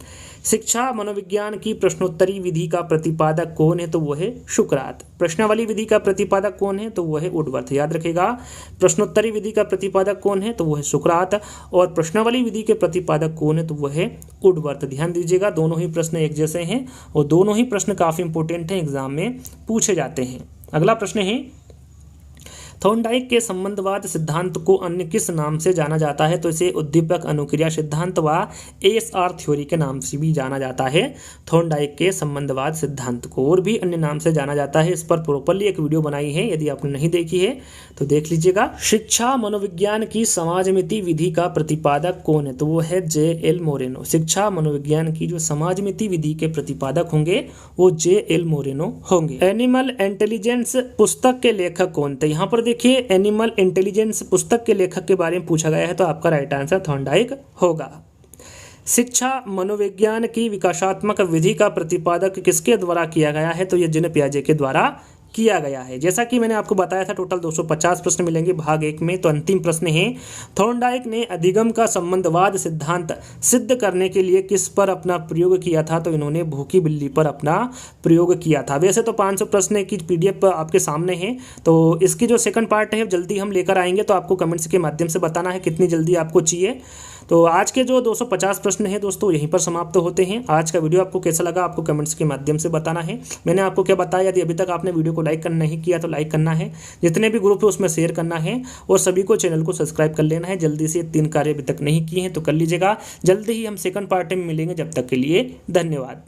Speaker 1: शिक्षा मनोविज्ञान की प्रश्नोत्तरी विधि का प्रतिपादक कौन है? तो वो है शुक्रात। प्रश्नावली विधि का प्रतिपादक कौन है? तो वो है वुडवर्थ, याद रखिएगा। प्रश्नोत्तरी विधि का प्रतिपादक कौन है? तो वो है शुक्रात। और प्रश्नावली विधि के प्रतिपादक कौन है? तो वो है वुडवर्थ। ध्यान दीजिएगा, दोनों ही प्रश्न एक जैसे हैं और दोनों ही प्रश्न काफी इंपॉर्टेंट हैं, एग्जाम में पूछे जाते हैं। अगला प्रश्न है, थॉर्नडाइक के संबंधवाद सिद्धांत को अन्य किस नाम से जाना जाता है? तो इसे उद्दीपक अनुक्रिया सिद्धांत व एएसआर थ्योरी के नाम से भी जाना जाता है। थॉर्नडाइक के संबंधवाद सिद्धांत को और भी अन्य नाम से जाना जाता है। इस पर प्रॉपर्ली एक वीडियो बनाई है, यदि आपने नहीं देखी है तो देख लीजिएगा। शिक्षा मनोविज्ञान की समाजमिति विधि का प्रतिपादक कौन है? तो वो है जे.एल. मोरेनो। शिक्षा मनोविज्ञान की जो समाजमिति विधि के प्रतिपादक होंगे वो जे.एल. मोरेनो होंगे। एनिमल इंटेलिजेंस पुस्तक के लेखक कौन थे? यहाँ पर देखिए, एनिमल इंटेलिजेंस पुस्तक के लेखक के बारे में पूछा गया है, तो आपका राइट आंसर थॉर्नडाइक होगा। शिक्षा मनोविज्ञान की विकासात्मक विधि का प्रतिपादक किसके द्वारा किया गया है? तो ये जीन पियाजे के द्वारा किया गया है। जैसा कि मैंने आपको बताया था, टोटल 250 प्रश्न मिलेंगे भाग 1 में। तो अंतिम प्रश्न है, थॉर्नडाइक ने अधिगम का संबंधवाद सिद्धांत सिद्ध करने के लिए किस पर अपना प्रयोग किया था? तो इन्होंने भूखी बिल्ली पर अपना प्रयोग किया था। वैसे तो 500 प्रश्न की PDF आपके सामने है, तो इसकी जो सेकंड पार्ट है जल्दी हम लेकर आएंगे, तो आपको कमेंट्स के माध्यम से बताना है कितनी जल्दी आपको चाहिए। तो आज के जो 250 प्रश्न हैं दोस्तों यहीं पर समाप्त होते हैं। आज का वीडियो आपको कैसा लगा आपको कमेंट्स के माध्यम से बताना है। मैंने आपको क्या बताया, यदि अभी तक आपने वीडियो को लाइक करना नहीं किया तो लाइक करना है, जितने भी ग्रुप है उसमें शेयर करना है और सभी को चैनल को सब्सक्राइब कर लेना है। जल्दी से 3 कार्य अभी तक नहीं किए हैं तो कर लीजिएगा। जल्दी ही हम सेकंड पार्ट में मिलेंगे, जब तक के लिए धन्यवाद।